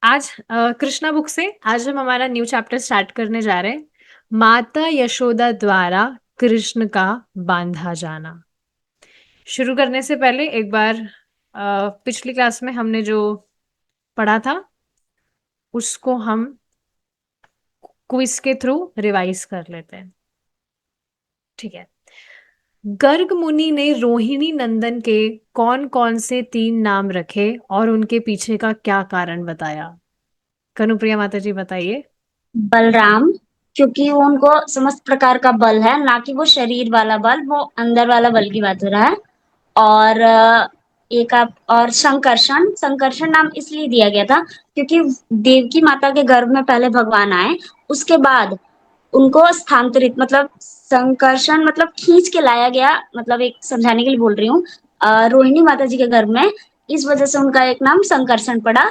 आज कृष्णा बुक से आज हम हमारा न्यू चैप्टर स्टार्ट करने जा रहे हैं। माता यशोदा द्वारा कृष्ण का बांधा जाना। शुरू करने से पहले एक बार पिछली क्लास में हमने जो पढ़ा था उसको हम क्विज के थ्रू रिवाइज कर लेते हैं। ठीक है। गर्ग मुनि ने रोहिणी नंदन के कौन कौन से 3 नाम रखे और उनके पीछे का क्या कारण बताया? कनुप्रिया माता जी बताइए। बलराम, क्योंकि वो उनको समस्त प्रकार का बल है, ना कि वो शरीर वाला बल, वो अंदर वाला बल की बात हो रहा है। और एक आप और संकर्षण संकर्षण नाम इसलिए दिया गया था क्योंकि देवकी माता के गर्भ में पहले भगवान आए, उसके बाद उनको स्थानांतरित मतलब संकर्षण मतलब खींच के लाया गया, मतलब एक समझाने के लिए बोल रही हूँ। रोहिणी माता जी के गर्भ में, इस वजह से उनका एक नाम संकर्षण पड़ा।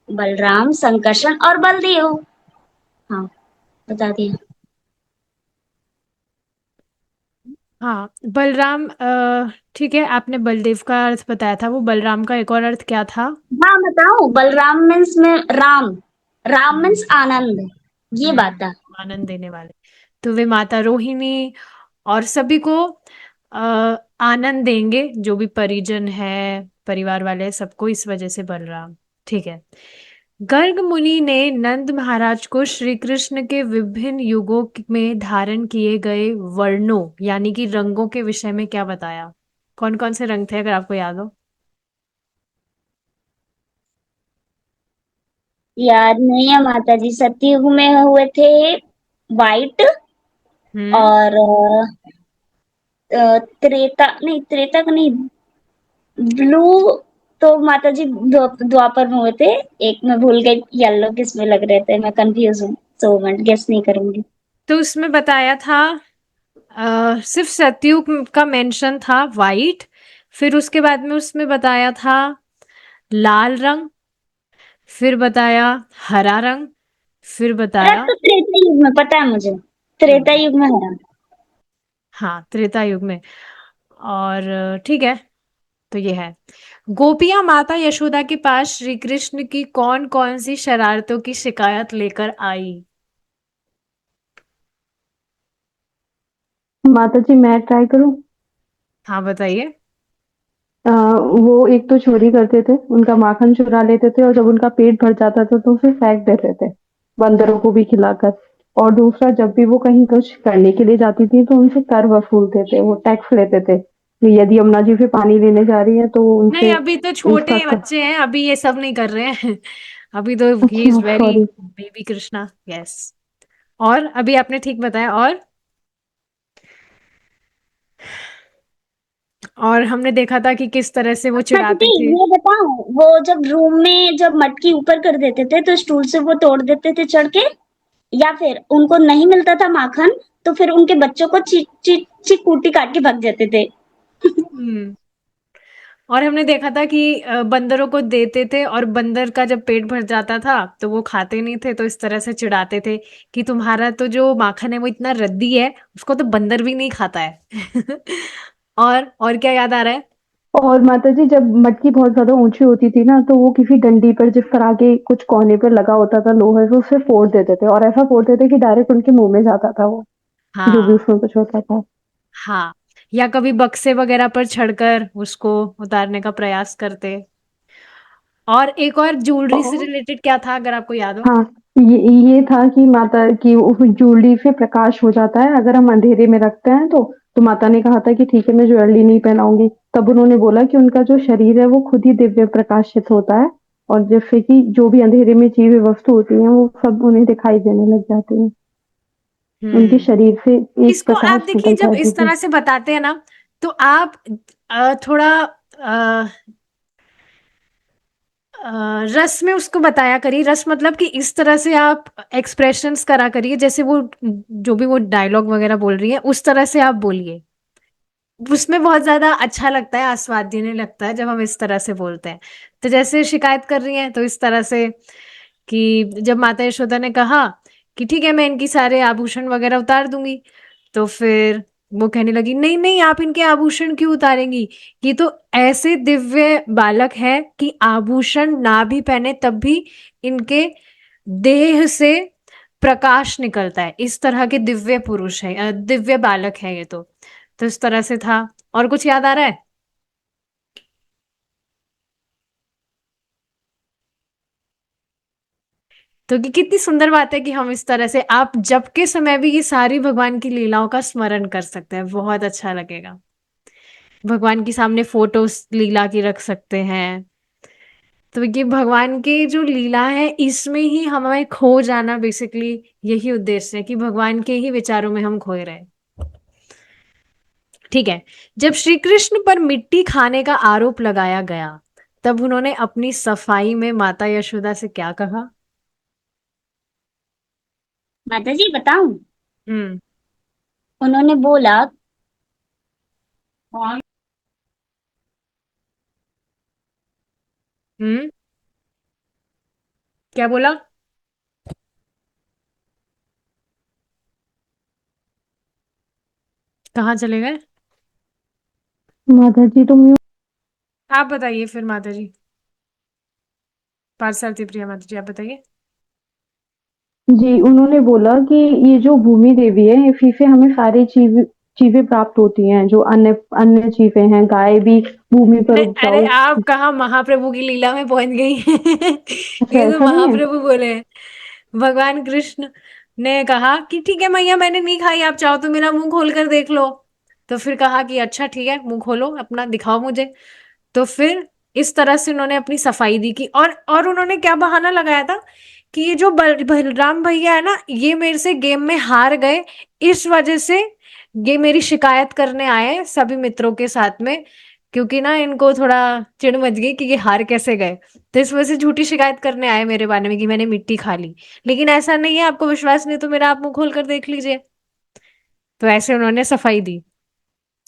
बलराम, संकर्षण और बलदेव। हाँ, बता दिया। हाँ, बलराम। ठीक है, आपने बलदेव का अर्थ बताया था। वो बलराम का एक और अर्थ क्या था? हाँ, बताऊं, बलराम मीन्स में राम। राम हम्म। मीन्स आनंद। ये बात है। आनंद देने वाले। तो वे माता रोहिणी और सभी को आनंद देंगे, जो भी परिजन है, परिवार वाले, सबको, इस वजह से बलराम। ठीक है। गर्ग मुनि ने नंद महाराज को श्री कृष्ण के विभिन्न युगों में धारण किए गए वर्णों यानी कि रंगों के विषय में क्या बताया? कौन कौन से रंग थे, अगर आपको याद हो? याद नहीं है माता जी, सतयुग में हुए थे वाइट। हम्म। और त्रेता नहीं, त्रेता का नहीं, ब्लू। तो माता जी द्वापर में हुए थे। एक मैं भूल गई, येलो किस में लग रहे थे, मैं कंफ्यूज हूँ। सो मैं गेस नहीं करूंगी। तो उसमें बताया था, सिर्फ सतयुग का मेंशन था वाइट। फिर उसके बाद में उसमें बताया था लाल रंग। फिर बताया हरा रंग। फिर हरा बताया। तो त्रेता युग में पता है मुझे। त्रेता हम्म। युग में हरा। हाँ, त्रेता युग में। और ठीक है। तो ये है। गोपियां माता यशोदा के पास श्री कृष्ण की कौन कौन सी शरारतों की शिकायत लेकर आई? माता जी मैं ट्राई करूं। हाँ, बताइए। वो एक तो चोरी करते थे, उनका माखन चुरा लेते थे और जब उनका पेट भर जाता था तो उसे फेंक देते थे, बंदरों को भी खिलाकर। और दूसरा, जब भी वो कहीं कुछ करने के लिए जाती थी तो उनसे कर वसूलते थे, वो टैक्स लेते थे कि यदि यमुना जी से पानी लेने जा रही है तो नहीं, उनसे अभी तो छोटे उसका बच्चे हैं, अभी ये सब नहीं कर रहे हैं। अभी तो ही इज अच्छा very sorry. Baby Krishna. Yes. और अभी आपने ठीक बताया। और हमने देखा था कि किस तरह से वो माता जी चिढ़ाते थे। ये बताओ, वो जब रूम में जब मटकी ऊपर कर देते थे तो स्टूल से वो तोड़ देते थे चढ़ के, या फिर उनको नहीं मिलता था माखन तो फिर उनके बच्चों को ची ची चिकूटी काट के भाग जाते थे। हम्म। और हमने देखा था कि बंदरों को देते थे और बंदर का जब पेट भर जाता था तो वो खाते नहीं थे, तो इस तरह से चिढ़ाते थे कि तुम्हारा तो जो माखन है वो इतना रद्दी है, उसको तो बंदर भी नहीं खाता है। और क्या याद आ रहा है? और माता जी जब मटकी बहुत ज्यादा ऊंची होती थी ना तो वो किसी डंडी पर जिस पर आगे कुछ कोने पर लगा होता था लोहे से, उसे फोड़ देते थे और ऐसा फोड़ते थे कि डायरेक्ट उनके मुंह में जाता था वो, जो भी हाँ। उसमें कुछ होता था। हाँ। या कभी बक्से वगैरह पर चढ़कर उसको उतारने का प्रयास करते। और एक और ज्वेलरी से रिलेटेड क्या था, अगर आपको याद हो? हाँ, ये था कि माता की उस ज्वेलरी से प्रकाश हो जाता है अगर हम अंधेरे में रखते हैं तो माता ने कहा था कि ठीक है मैं ज्वेलरी नहीं पहनाऊंगी। तब उन्होंने बोला कि उनका जो शरीर है वो खुद ही दिव्य प्रकाशित होता है और जिससे कि जो भी अंधेरे में चीजें वस्तु होती हैं वो सब उन्हें दिखाई देने लग जाती हैं। उनके हम्म। शरीर से एक इसको आप प्रकाश देखिए, निकलता जब है इस दिव्य। तरह से बताते हैं ना, तो आप थोड़ा रस में उसको बताया करिए। रस मतलब कि इस तरह से आप एक्सप्रेशंस करा करिए, जैसे वो जो भी वो डायलॉग वगैरह बोल रही है उस तरह से आप बोलिए। उसमें बहुत ज्यादा अच्छा लगता है, आस्वाद्य लगता है जब हम इस तरह से बोलते हैं। तो जैसे शिकायत कर रही हैं तो इस तरह से कि जब माता यशोदा ने कहा कि ठीक है मैं इनकी सारे आभूषण वगैरह उतार दूंगी, तो फिर वो कहने लगी, नहीं नहीं, आप इनके आभूषण क्यों उतारेंगी? ये तो ऐसे दिव्य बालक है कि आभूषण ना भी पहने तब भी इनके देह से प्रकाश निकलता है। इस तरह के दिव्य पुरुष है, दिव्य बालक है ये तो इस तरह से था। और कुछ याद आ रहा है? तो कि कितनी सुंदर बात है कि हम इस तरह से आप जब के समय भी ये सारी भगवान की लीलाओं का स्मरण कर सकते हैं, बहुत अच्छा लगेगा। भगवान के सामने फोटोस लीला की रख सकते हैं। तो ये भगवान के जो लीला है इसमें ही हमें खो जाना, बेसिकली यही उद्देश्य है कि भगवान के ही विचारों में हम खोए रहे। ठीक है। जब श्री कृष्ण पर मिट्टी खाने का आरोप लगाया गया, तब उन्होंने अपनी सफाई में माता यशोदा से क्या कहा? माता जी बताऊं? हम्म। उन्होंने बोला, हम्म। क्या बोला? कहाँ चले गए? माता जी तुम यूं। आप बताइए फिर माता जी। पार्थ प्रिया माता जी, आप बताइए। जी उन्होंने बोला कि ये जो भूमि देवी है इसी से हमें सारी चीजें प्राप्त होती हैं, जो अन्य अन्य चीजें हैं, गाय भी भूमि पर नहीं, अरे उपजाऊ। आप कहाँ महाप्रभु की लीला में पहुंच गई? अच्छा ये तो ऐसा नहीं है। महाप्रभु बोले हैं। भगवान कृष्ण ने कहा कि ठीक है मैया, मैंने नहीं खाई, आप चाहो तो मेरा मुंह खोल कर देख लो। तो फिर कहा कि अच्छा ठीक है, मुंह खोलो अपना, दिखाओ मुझे। तो फिर इस तरह से उन्होंने अपनी सफाई दी की। और उन्होंने क्या बहाना लगाया था कि ये जो बलराम भैया है ना, ये मेरे से गेम में हार गए, इस वजह से ये मेरी शिकायत करने आए सभी मित्रों के साथ में, क्योंकि ना इनको थोड़ा चिढ़ मच गई कि ये हार कैसे गए। तो इस वजह से झूठी शिकायत करने आए मेरे बारे में कि मैंने मिट्टी खा ली। लेकिन ऐसा नहीं है, आपको विश्वास नहीं तो मेरा आप मुंह खोल कर देख लीजिए। तो ऐसे उन्होंने सफाई दी।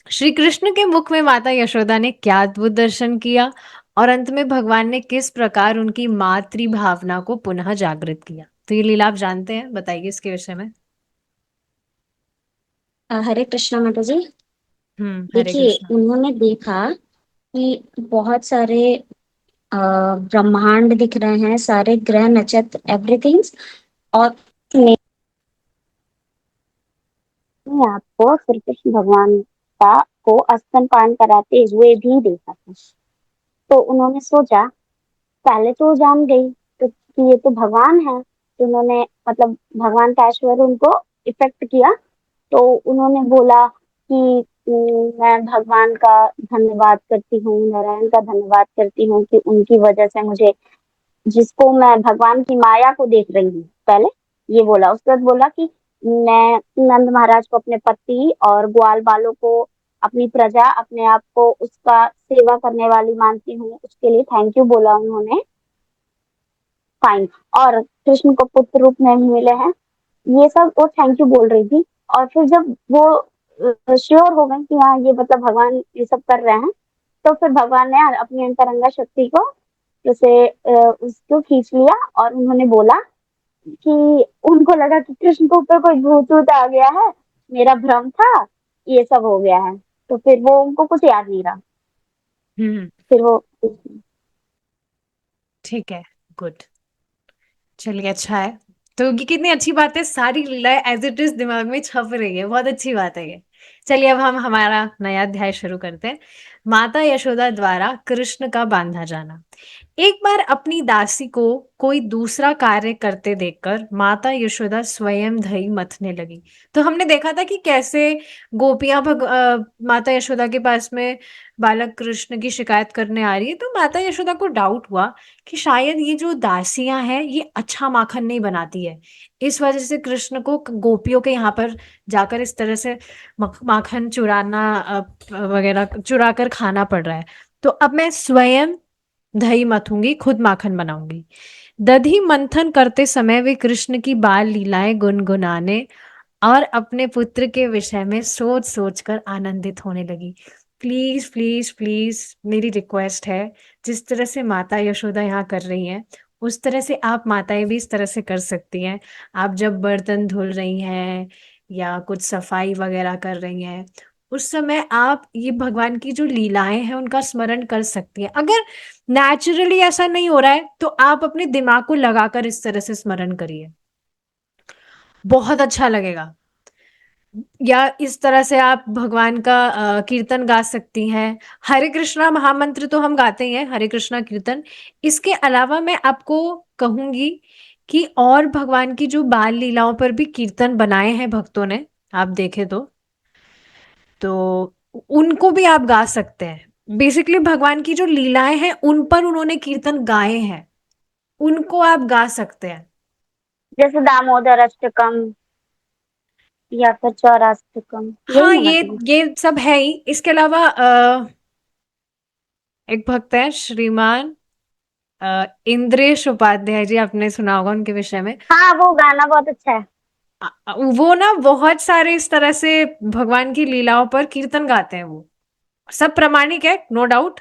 श्री कृष्ण के मुख में माता यशोदा ने क्या अद्भुत दर्शन किया, और अंत में भगवान ने किस प्रकार उनकी मातृ भावना को पुनः जागृत किया? तो ये लीला आप जानते हैं, बताइए इसके विषय में। हरे कृष्णा माता जी। हरे देखिए, कृष्णा। उन्होंने देखा कि बहुत सारे ब्रह्मांड दिख रहे हैं, सारे ग्रह नक्षत्र एवरीथिंग। और मैंने आपको श्री कृष्ण भगवान का को स्तनपान कराते हुए भी देखा था। तो उन्होंने सोचा, पहले तो वो जान गई तो कि ये तो भगवान है, तो उन्होंने मतलब भगवान का ऐश्वर्य उनको इफेक्ट किया। तो उन्होंने बोला कि मैं भगवान का धन्यवाद करती हूँ, नारायण का धन्यवाद करती हूँ कि उनकी वजह से मुझे, जिसको मैं भगवान की माया को देख रही हूँ, पहले ये बोला। उसके बाद बोला कि मैं नंद महाराज को अपने पति और ग्वाल बालों को, अपनी प्रजा, अपने आप को उसका सेवा करने वाली मानती हूँ, उसके लिए थैंक यू बोला उन्होंने। फाइन। और कृष्ण को पुत्र रूप में भी मिले हैं, ये सब वो थैंक यू बोल रही थी। और फिर जब वो श्योर हो गए कि हाँ ये मतलब भगवान ये सब कर रहे हैं, तो फिर भगवान ने अपनी अंतरंगा शक्ति को जैसे उसको खींच लिया। और उन्होंने बोला कि उनको लगा कि कृष्ण के ऊपर कोई भूत वूत आ गया है, मेरा भ्रम था, ये सब हो गया है। तो फिर वो उनको कुछ याद नहीं रहा। हम्म। फिर वो ठीक है। गुड। चलिए, अच्छा है। तो ये कितनी अच्छी बात है, सारी लीलाएं एज इट इज दिमाग में छप रही है, बहुत अच्छी बात है ये। चलिए अब हम हमारा नया अध्याय शुरू करते हैं। माता यशोदा द्वारा कृष्ण का बांधा जाना। एक बार अपनी दासी को कोई दूसरा कार्य करते देखकर माता यशोदा स्वयं दही मथने लगी। तो हमने देखा था कि कैसे गोपियां माता यशोदा के पास में बालक कृष्ण की शिकायत करने आ रही है। तो माता यशोदा को डाउट हुआ कि शायद ये जो दासियां हैं ये अच्छा माखन नहीं बनाती है, इस वजह से कृष्ण को गोपियों के यहाँ पर जाकर इस तरह से माखन चुराना वगैरह चुरा कर खाना पड़ रहा है। तो अब मैं स्वयं दही मथूंगी, खुद माखन बनाऊंगी। दधी मंथन करते समय वे कृष्ण की बाल लीलाएं गुनगुनाने और अपने पुत्र के विषय में सोच सोच कर आनंदित होने लगी। प्लीज प्लीज प्लीज, मेरी रिक्वेस्ट है, जिस तरह से माता यशोदा यहाँ कर रही हैं उस तरह से आप माताएं भी इस तरह से कर सकती हैं। आप जब बर्तन धुल रही हैं या कुछ सफाई वगैरह कर रही हैं, उस समय आप ये भगवान की जो लीलाएं हैं उनका स्मरण कर सकती हैं। अगर नेचुरली ऐसा नहीं हो रहा है तो आप अपने दिमाग को लगाकर इस तरह से स्मरण करिए, बहुत अच्छा लगेगा। या इस तरह से आप भगवान का कीर्तन गा सकती हैं। हरे कृष्णा महामंत्र तो हम गाते ही हैं, हरे कृष्णा कीर्तन। इसके अलावा मैं आपको कहूंगी कि और भगवान की जो बाल लीलाओं पर भी कीर्तन बनाए हैं भक्तों ने, आप देखें तो उनको भी आप गा सकते हैं। बेसिकली भगवान की जो लीलाएं हैं उन पर उन्होंने कीर्तन गाए हैं, उनको आप गा सकते हैं। जैसे दामोदर अष्टकम या फिर चौराष्टकम, यही हाँ, ना ये मतलब। ये सब है ही। इसके अलावा एक भक्त है श्रीमान इंद्रेश उपाध्याय जी, आपने सुना होगा उनके विषय में। हाँ, वो गाना बहुत अच्छा है। वो ना बहुत सारे इस तरह से भगवान की लीलाओं पर कीर्तन गाते हैं, वो सब प्रामाणिक है, नो डाउट।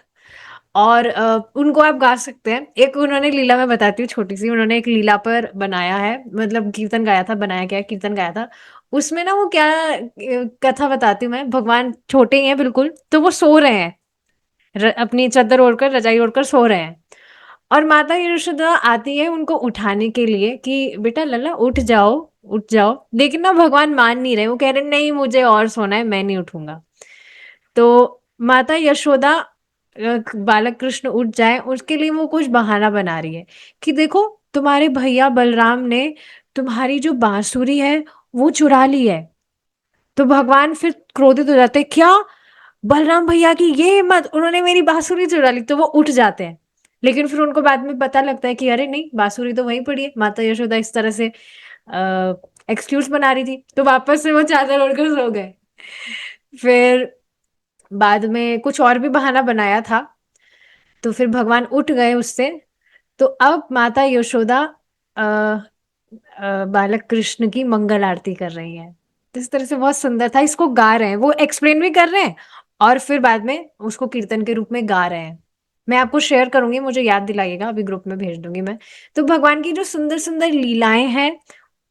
और उनको आप गा सकते हैं। एक उन्होंने लीला, मैं बताती हूँ छोटी सी, उन्होंने एक लीला पर बनाया है, मतलब कीर्तन गाया था, बनाया क्या कीर्तन गाया था। उसमें ना वो क्या कथा बताती हूँ मैं। भगवान छोटे ही हैं बिल्कुल, तो वो सो रहे हैं, अपनी चादर ओढ़कर, रजाई ओढ़कर सो रहे हैं। और माता यशोदा आती है उनको उठाने के लिए कि बेटा लल्ला उठ जाओ, उठ जाओ। लेकिन ना भगवान मान नहीं रहे, वो कह रहे नहीं मुझे और सोना है, मैं नहीं उठूंगा। तो माता यशोदा बालक कृष्ण उठ जाए उसके लिए वो कुछ बहाना बना रही है कि देखो तुम्हारे भैया बलराम ने तुम्हारी जो बांसुरी है वो चुरा ली है। तो भगवान फिर क्रोधित हो जाते हैं, क्या बलराम भैया की ये हिम्मत, उन्होंने मेरी बांसुरी चुरा ली। तो वो उठ जाते हैं। लेकिन फिर उनको बाद में पता लगता है कि अरे नहीं, बांसुरी तो वहीं पड़ी है। माता यशोदा इस तरह से एक्सक्यूज बना रही थी, तो वापस से वो चादर ओढ़कर सो गए। फिर बाद में कुछ और भी बहाना बनाया था, तो फिर भगवान उठ गए उससे। तो अब माता यशोदा अ, बालक कृष्ण की मंगल आरती कर रही हैं। तो इस तरह से बहुत सुंदर था, इसको गा रहे हैं, वो एक्सप्लेन भी कर रहे हैं और फिर बाद में उसको कीर्तन के रूप में गा रहे हैं। मैं आपको शेयर करूंगी, मुझे याद दिलाइएगा, अभी ग्रुप में भेज दूंगी मैं। तो भगवान की जो सुंदर सुंदर लीलाएं हैं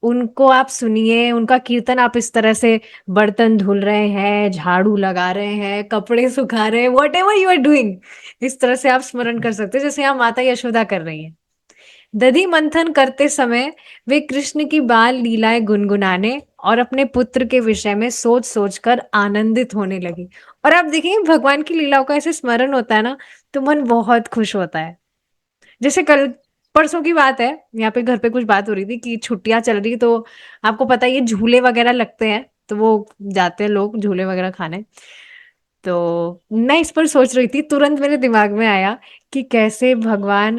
उनको आप सुनिए, उनका कीर्तन आप इस तरह से, बर्तन धुल रहे हैं, झाड़ू लगा रहे हैं, कपड़े सुखा रहे हैं, whatever you are doing, इस तरह से आप स्मरण कर सकते हैं जैसे यहाँ माता यशोदा कर रही हैं। दधि मंथन करते समय वे कृष्ण की बाल लीलाएं गुनगुनाने और अपने पुत्र के विषय में सोच सोचकर आनंदित होने लगी। और आप देखिए भगवान की लीलाओं का ऐसे स्मरण होता है ना, तो मन बहुत खुश होता है। जैसे कल परसों की बात है, यहाँ पे घर पे कुछ बात हो रही थी कि छुट्टियां चल रही, तो आपको पता है ये झूले वगैरह लगते हैं, तो वो जाते हैं लोग झूले वगैरह खाने। तो मैं इस पर सोच रही थी, तुरंत मेरे दिमाग में आया कि कैसे भगवान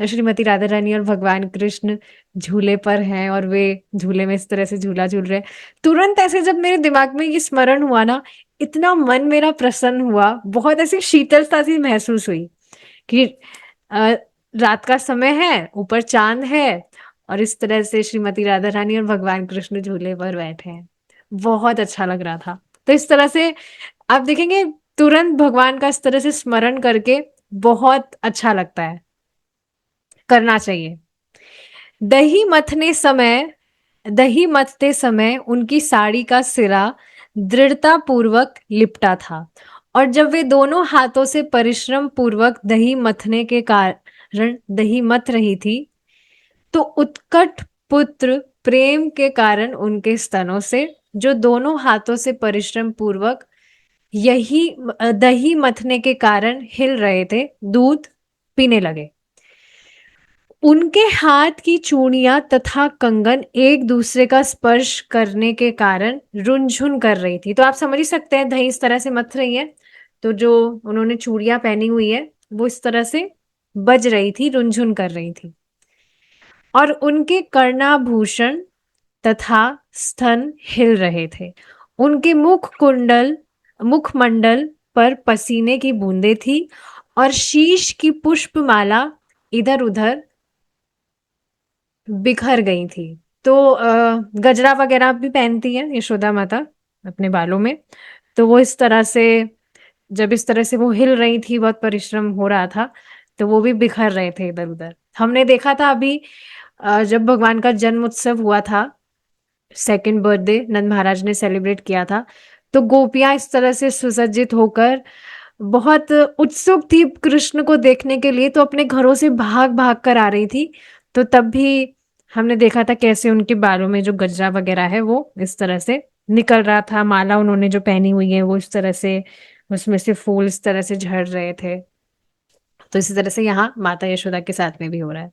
श्रीमती राधा रानी और भगवान कृष्ण झूले पर हैं और वे झूले में इस तरह से झूला झूल रहे हैं। तुरंत ऐसे जब मेरे दिमाग में ये स्मरण हुआ ना, इतना मन मेरा प्रसन्न हुआ, बहुत ऐसी शीतलता सी महसूस हुई कि अ, रात का समय है, ऊपर चांद है और इस तरह से श्रीमती राधा रानी और भगवान कृष्ण झूले पर बैठे हैं। बहुत अच्छा लग रहा था। तो इस तरह से आप देखेंगे तुरंत भगवान का इस तरह से स्मरण करके बहुत अच्छा लगता है, करना चाहिए। दही मथने समय दही मथते समय उनकी साड़ी का सिरा दृढ़ता पूर्वक लिपटा था, और जब वे दोनों हाथों से परिश्रम पूर्वक दही मथने के कारण दही मथ रही थी, तो उत्कट पुत्र प्रेम के कारण उनके स्तनों से, जो दोनों हाथों से परिश्रम पूर्वक यही दही मथने के कारण हिल रहे थे, दूध पीने लगे। उनके हाथ की चूड़ियां तथा कंगन एक दूसरे का स्पर्श करने के कारण रुनझुन कर रही थी। तो आप समझ ही सकते हैं दही इस तरह से मथ रही है, तो जो उन्होंने चूड़ियां पहनी हुई है वो इस तरह से बज रही थी, रुनझुन कर रही थी। और उनके कर्णाभूषण तथा स्तन हिल रहे थे। उनके मुखमंडल पर पसीने की बूंदें थी और शीश की पुष्पमाला इधर उधर बिखर गई थी। तो गजरा वगैरह भी पहनती है यशोदा माता अपने बालों में। तो वो इस तरह से, जब इस तरह से वो हिल रही थी, बहुत परिश्रम हो रहा था, तो वो भी बिखर रहे थे इधर उधर। हमने देखा था अभी जब भगवान का जन्म उत्सव हुआ था सेकंड बर्थडे नंद महाराज ने सेलिब्रेट किया था। तो गोपियां इस तरह से सुसज्जित होकर बहुत उत्सुक थी कृष्ण को देखने के लिए, तो अपने घरों से भाग भाग कर आ रही थी। तो तब भी हमने देखा था कैसे उनके बालों में जो गजरा वगैरह है वो इस तरह से निकल रहा था, माला उन्होंने जो पहनी हुई है वो इस तरह से, उसमें से फूल इस तरह से झड़ रहे थे। तो इसी तरह से यहाँ माता यशोदा के साथ में भी हो रहा है।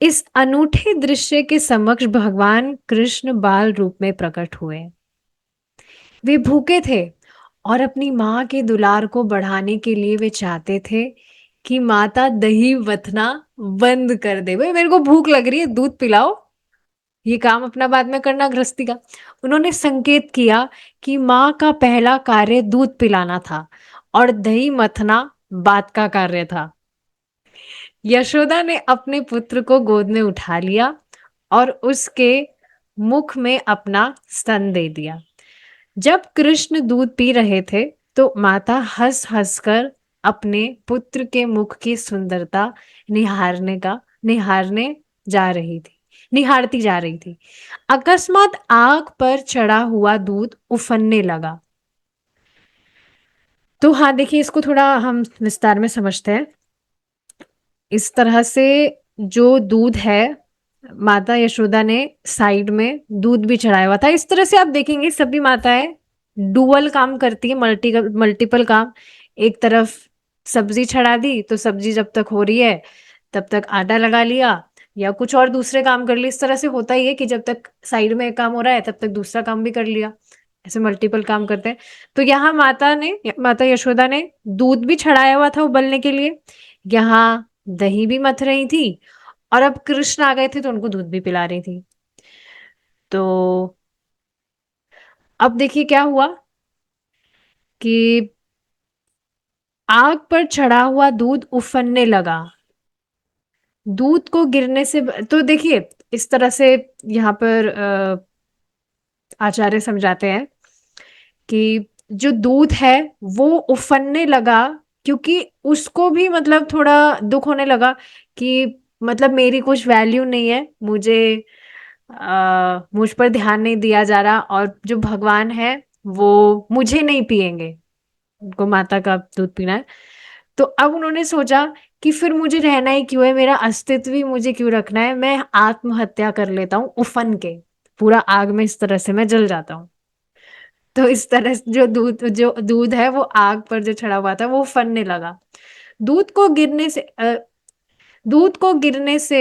इस अनूठे दृश्य के समक्ष भगवान कृष्ण बाल रूप में प्रकट हुए। वे भूखे थे और अपनी माँ के दुलार को बढ़ाने के लिए वे चाहते थे कि माता दही मथना बंद कर दे। भाई मेरे को भूख लग रही है, दूध पिलाओ, ये काम अपना बाद में करना गृहस्थी का। उन्होंने संकेत किया कि माँ का पहला कार्य दूध पिलाना था और दही मथना बाद का कार्य था। यशोदा ने अपने पुत्र को गोद में उठा लिया और उसके मुख में अपना स्तन दे दिया। जब कृष्ण दूध पी रहे थे तो माता हंस हंस कर अपने पुत्र के मुख की सुंदरता निहारने जा रही थी निहारती जा रही थी। अकस्मात आग पर चढ़ा हुआ दूध उफनने लगा। तो हाँ, देखिए इसको थोड़ा हम विस्तार में समझते हैं। इस तरह से जो दूध है, माता यशोदा ने साइड में दूध भी चढ़ाया हुआ था। इस तरह से आप देखेंगे सभी माताएं डुअल काम करती है, मल्टीपल काम। एक तरफ सब्जी चढ़ा दी तो सब्जी जब तक हो रही है तब तक आटा लगा लिया या कुछ और दूसरे काम कर लिए। इस तरह से होता ही है कि जब तक साइड में एक काम हो रहा है तब तक दूसरा काम भी कर लिया, ऐसे मल्टीपल काम करते हैं। तो यहाँ माता यशोदा ने दूध भी चढ़ाया हुआ था उबलने के लिए, यहाँ दही भी मथ रही थी और अब कृष्ण आ गए थे तो उनको दूध भी पिला रही थी। तो अब देखिए क्या हुआ कि आग पर चढ़ा हुआ दूध उफनने लगा। दूध को गिरने से तो देखिए इस तरह से यहाँ पर आचार्य समझाते हैं कि जो दूध है वो उफनने लगा क्योंकि उसको भी मतलब थोड़ा दुख होने लगा कि मतलब मेरी कुछ वैल्यू नहीं है, मुझ पर ध्यान नहीं दिया जा रहा और जो भगवान है वो मुझे नहीं पिएंगे, उनको माता का दूध पीना है। तो अब उन्होंने सोचा कि फिर मुझे रहना ही क्यों है, मेरा अस्तित्व ही मुझे क्यों रखना है, मैं आत्महत्या कर लेता हूँ उफन के, पूरा आग में इस तरह से मैं जल जाता हूँ। तो इस तरह से जो दूध है वो आग पर जो चढ़ा हुआ था वो फनने लगा। दूध को गिरने से दूध को गिरने से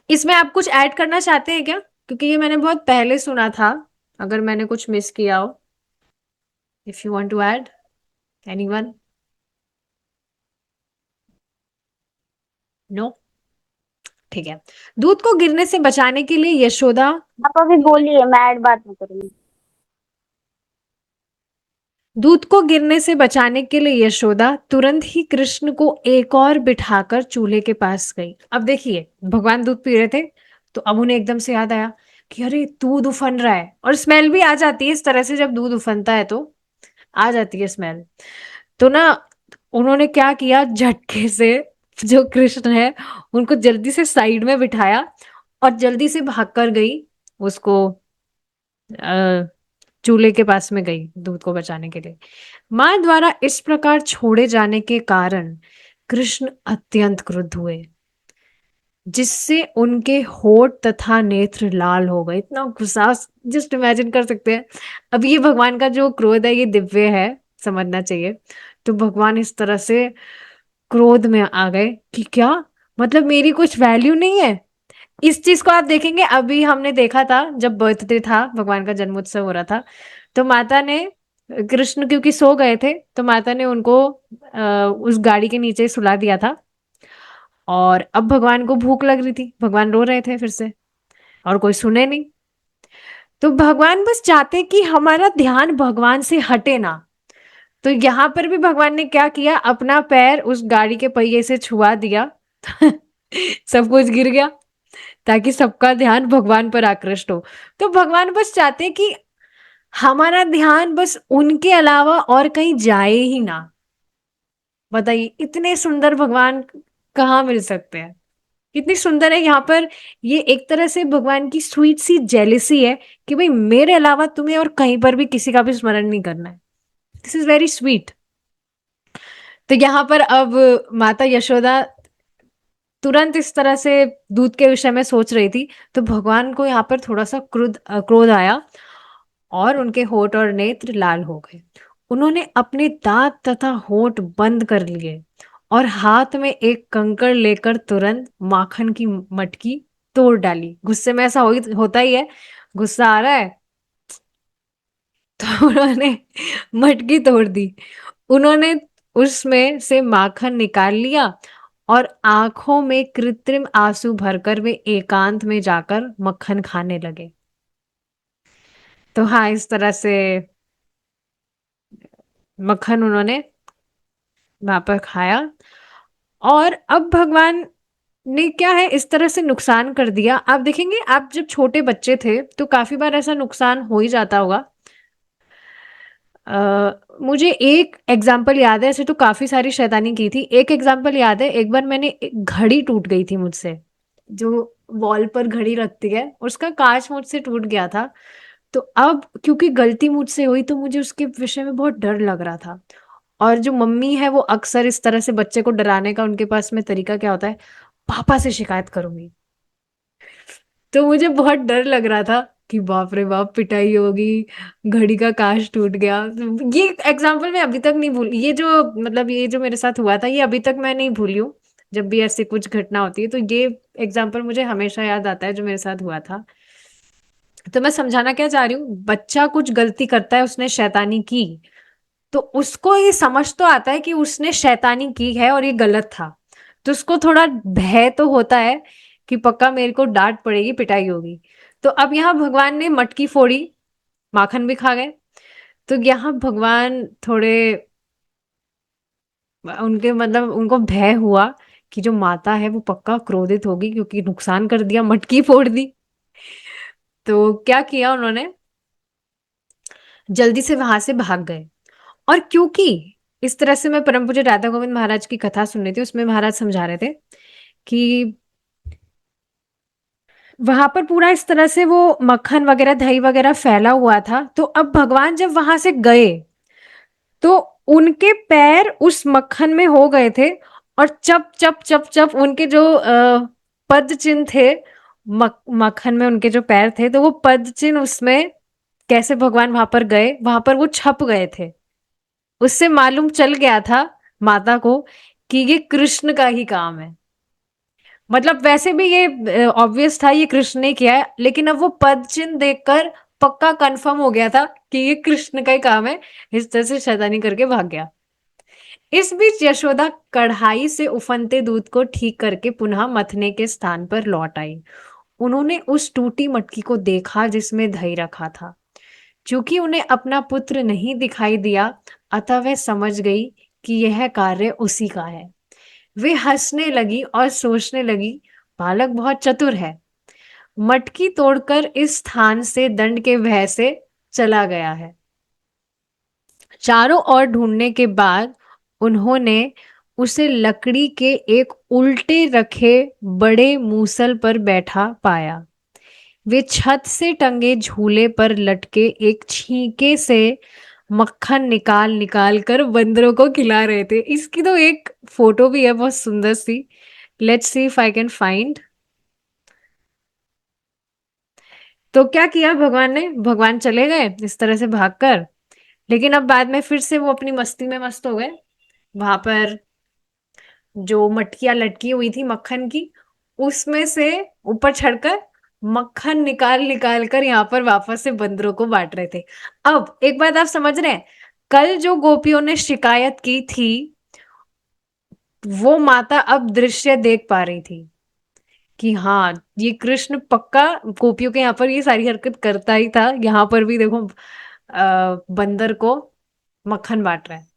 इसमें आप कुछ ऐड करना चाहते हैं क्या, क्योंकि ये मैंने बहुत पहले सुना था, अगर मैंने कुछ मिस किया हो। If you want to add, anyone? No, ठीक है। दूध को गिरने से बचाने के लिए यशोदा आप अभी बोलिए, मैं ऐड बात नहीं करूंगी। दूध को गिरने से बचाने के लिए यशोदा तुरंत ही कृष्ण को एक और बिठाकर चूल्हे के पास गई। अब देखिए भगवान दूध पी रहे थे तो अब उन्हें एकदम से याद आया कि अरे दूध उफन रहा है, और स्मेल भी आ जाती है इस तरह से, जब दूध उफनता है तो आ जाती है स्मेल। तो ना उन्होंने क्या किया, झटके से जो कृष्ण है उनको जल्दी से साइड में बिठाया और जल्दी से भागकर गई उसको चूल्हे के पास में गई दूध को बचाने के लिए। मां द्वारा इस प्रकार छोड़े जाने के कारण कृष्ण अत्यंत क्रुद्ध हुए, जिससे उनके होठ तथा नेत्र लाल हो गए। इतना गुस्सा जस्ट इमेजिन कर सकते हैं। अब ये भगवान का जो क्रोध है ये दिव्य है, समझना चाहिए। तो भगवान इस तरह से क्रोध में आ गए कि क्या मतलब मेरी कुछ वैल्यू नहीं है। इस चीज को आप देखेंगे, अभी हमने देखा था जब बर्थडे था, भगवान का जन्मोत्सव हो रहा था, तो माता ने कृष्ण क्योंकि सो गए थे तो माता ने उनको उस गाड़ी के नीचे सुला दिया था। और अब भगवान को भूख लग रही थी, भगवान रो रहे थे फिर से और कोई सुने नहीं। तो भगवान बस चाहते कि हमारा ध्यान भगवान से हटे ना। तो यहां पर भी भगवान ने क्या किया, अपना पैर उस गाड़ी के पहिए से छुआ दिया सब कुछ गिर गया ताकि सबका ध्यान भगवान पर आकृष्ट हो। तो भगवान बस चाहते कि हमारा ध्यान बस उनके अलावा और कहीं जाए ही ना। बताइए इतने सुंदर भगवान कहाँ मिल सकते हैं। कितनी सुंदर है यहाँ पर। ये एक तरह से भगवान की स्वीट सी जेलिसी है कि भाई मेरे अलावा तुम्हें और कहीं पर भी किसी का भी स्मरण नहीं करना है। This is very sweet. तो यहाँ पर अब माता यशोदा तुरंत इस तरह से दूध के विषय में सोच रही थी, तो भगवान को यहाँ पर थोड़ा सा क्रोध आया और उनके होठ और नेत्र लाल हो गए। उन्होंने अपने दांत तथा होठ बंद कर लिए और हाथ में एक कंकड़ लेकर तुरंत माखन की मटकी तोड़ डाली। गुस्से में ऐसा होता ही है, गुस्सा आ रहा है तो उन्होंने मटकी तोड़ दी। उन्होंने उसमें से माखन निकाल लिया और आंखों में कृत्रिम आंसू भरकर वे एकांत में जाकर मक्खन खाने लगे। तो हाँ, इस तरह से मक्खन उन्होंने वहां पर खाया। और अब भगवान ने क्या है इस तरह से नुकसान कर दिया। आप देखेंगे, आप जब छोटे बच्चे थे तो काफी बार ऐसा नुकसान हो ही जाता होगा। मुझे एक एग्जाम्पल याद है, ऐसे तो काफी सारी शैतानी की थी। एक एग्जाम्पल याद है, एक बार मैंने एक घड़ी टूट गई थी मुझसे, जो वॉल पर घड़ी रखती है, उसका कांच मुझसे टूट गया था। तो अब क्योंकि गलती मुझसे हुई तो मुझे उसके विषय में बहुत डर लग रहा था। और जो मम्मी है वो अक्सर इस तरह से बच्चे को डराने का उनके पास में तरीका क्या होता है, पापा से शिकायत करूंगी। तो मुझे बहुत डर लग रहा था कि बाप रे बाप पिटाई होगी, घड़ी का कांच टूट गया। ये एग्जाम्पल मैं अभी तक नहीं भूल, ये जो मतलब ये जो मेरे साथ हुआ था ये अभी तक मैं नहीं भूली हूँ। जब भी ऐसी कुछ घटना होती है तो ये एग्जाम्पल मुझे हमेशा याद आता है जो मेरे साथ हुआ था। तो मैं समझाना क्या चाह रही हूँ, बच्चा कुछ गलती करता है, उसने शैतानी की, तो उसको ये समझ तो आता है कि उसने शैतानी की है और ये गलत था। तो उसको थोड़ा भय तो होता है कि पक्का मेरे को डांट पड़ेगी, पिटाई होगी। तो अब यहाँ भगवान ने मटकी फोड़ी, माखन भी खा गए। तो यहाँ भगवान थोड़े उनके मतलब उनको भय हुआ कि जो माता है वो पक्का क्रोधित होगी क्योंकि नुकसान कर दिया, मटकी फोड़ दी। तो क्या किया उन्होंने, जल्दी से वहां से भाग गए। और क्योंकि इस तरह से मैं परम पूज्य राधा गोविंद महाराज की कथा सुन रही थी, उसमें महाराज समझा रहे थे कि वहां पर पूरा इस तरह से वो मक्खन वगैरह दही वगैरह फैला हुआ था। तो अब भगवान जब वहां से गए तो उनके पैर उस मक्खन में हो गए थे। और चप चप चप चप उनके जो पद चिन्ह थे, मक्खन में उनके जो पैर थे, तो वो पद चिन्ह उसमें कैसे भगवान वहां पर गए, वहां पर वो छप गए थे। उससे मालूम चल गया था माता को कि ये कृष्ण का ही काम है। मतलब वैसे भी ये ऑब्वियस था ये कृष्ण ने किया है, लेकिन अब वो पद चिन्ह देखकर पक्का कंफर्म हो गया था कि ये कृष्ण का ही काम है। इस तरह से शैतानी करके भाग गया। इस बीच यशोदा कढ़ाई से उफनते दूध को ठीक करके पुनः मथने के स्थान पर लौट आई। उन्होंने उस टूटी मटकी को देखा जिसमें दही रखा था। चूंकि उन्हें अपना पुत्र नहीं दिखाई दिया, अतः वह समझ गई कि यह कार्य उसी का है। वे हंसने लगी और सोचने लगी, बालक बहुत चतुर है, मटकी तोड़कर इस स्थान से दंड के भय से चला गया है। चारों ओर ढूंढने के बाद उन्होंने उसे लकड़ी के एक उल्टे रखे बड़े मूसल पर बैठा पाया। वे छत से टंगे झूले पर लटके एक छींके से मक्खन निकाल निकाल कर बंदरों को खिला रहे थे। इसकी तो एक फोटो भी है बहुत सुंदर सी। Let's see if I can find. तो क्या किया भगवान ने, भगवान चले गए इस तरह से भागकर, लेकिन अब बाद में फिर से वो अपनी मस्ती में मस्त हो गए। वहां पर जो मटकियां लटकी हुई थी मक्खन की, उसमें से ऊपर चढ़कर मक्खन निकाल निकाल कर यहाँ पर वापस से बंदरों को बांट रहे थे। अब एक बात आप समझ रहे हैं, कल जो गोपियों ने शिकायत की थी वो माता अब दृश्य देख पा रही थी कि हाँ ये कृष्ण पक्का गोपियों के यहाँ पर ये सारी हरकत करता ही था। यहाँ पर भी देखो बंदर को मक्खन बांट रहा है।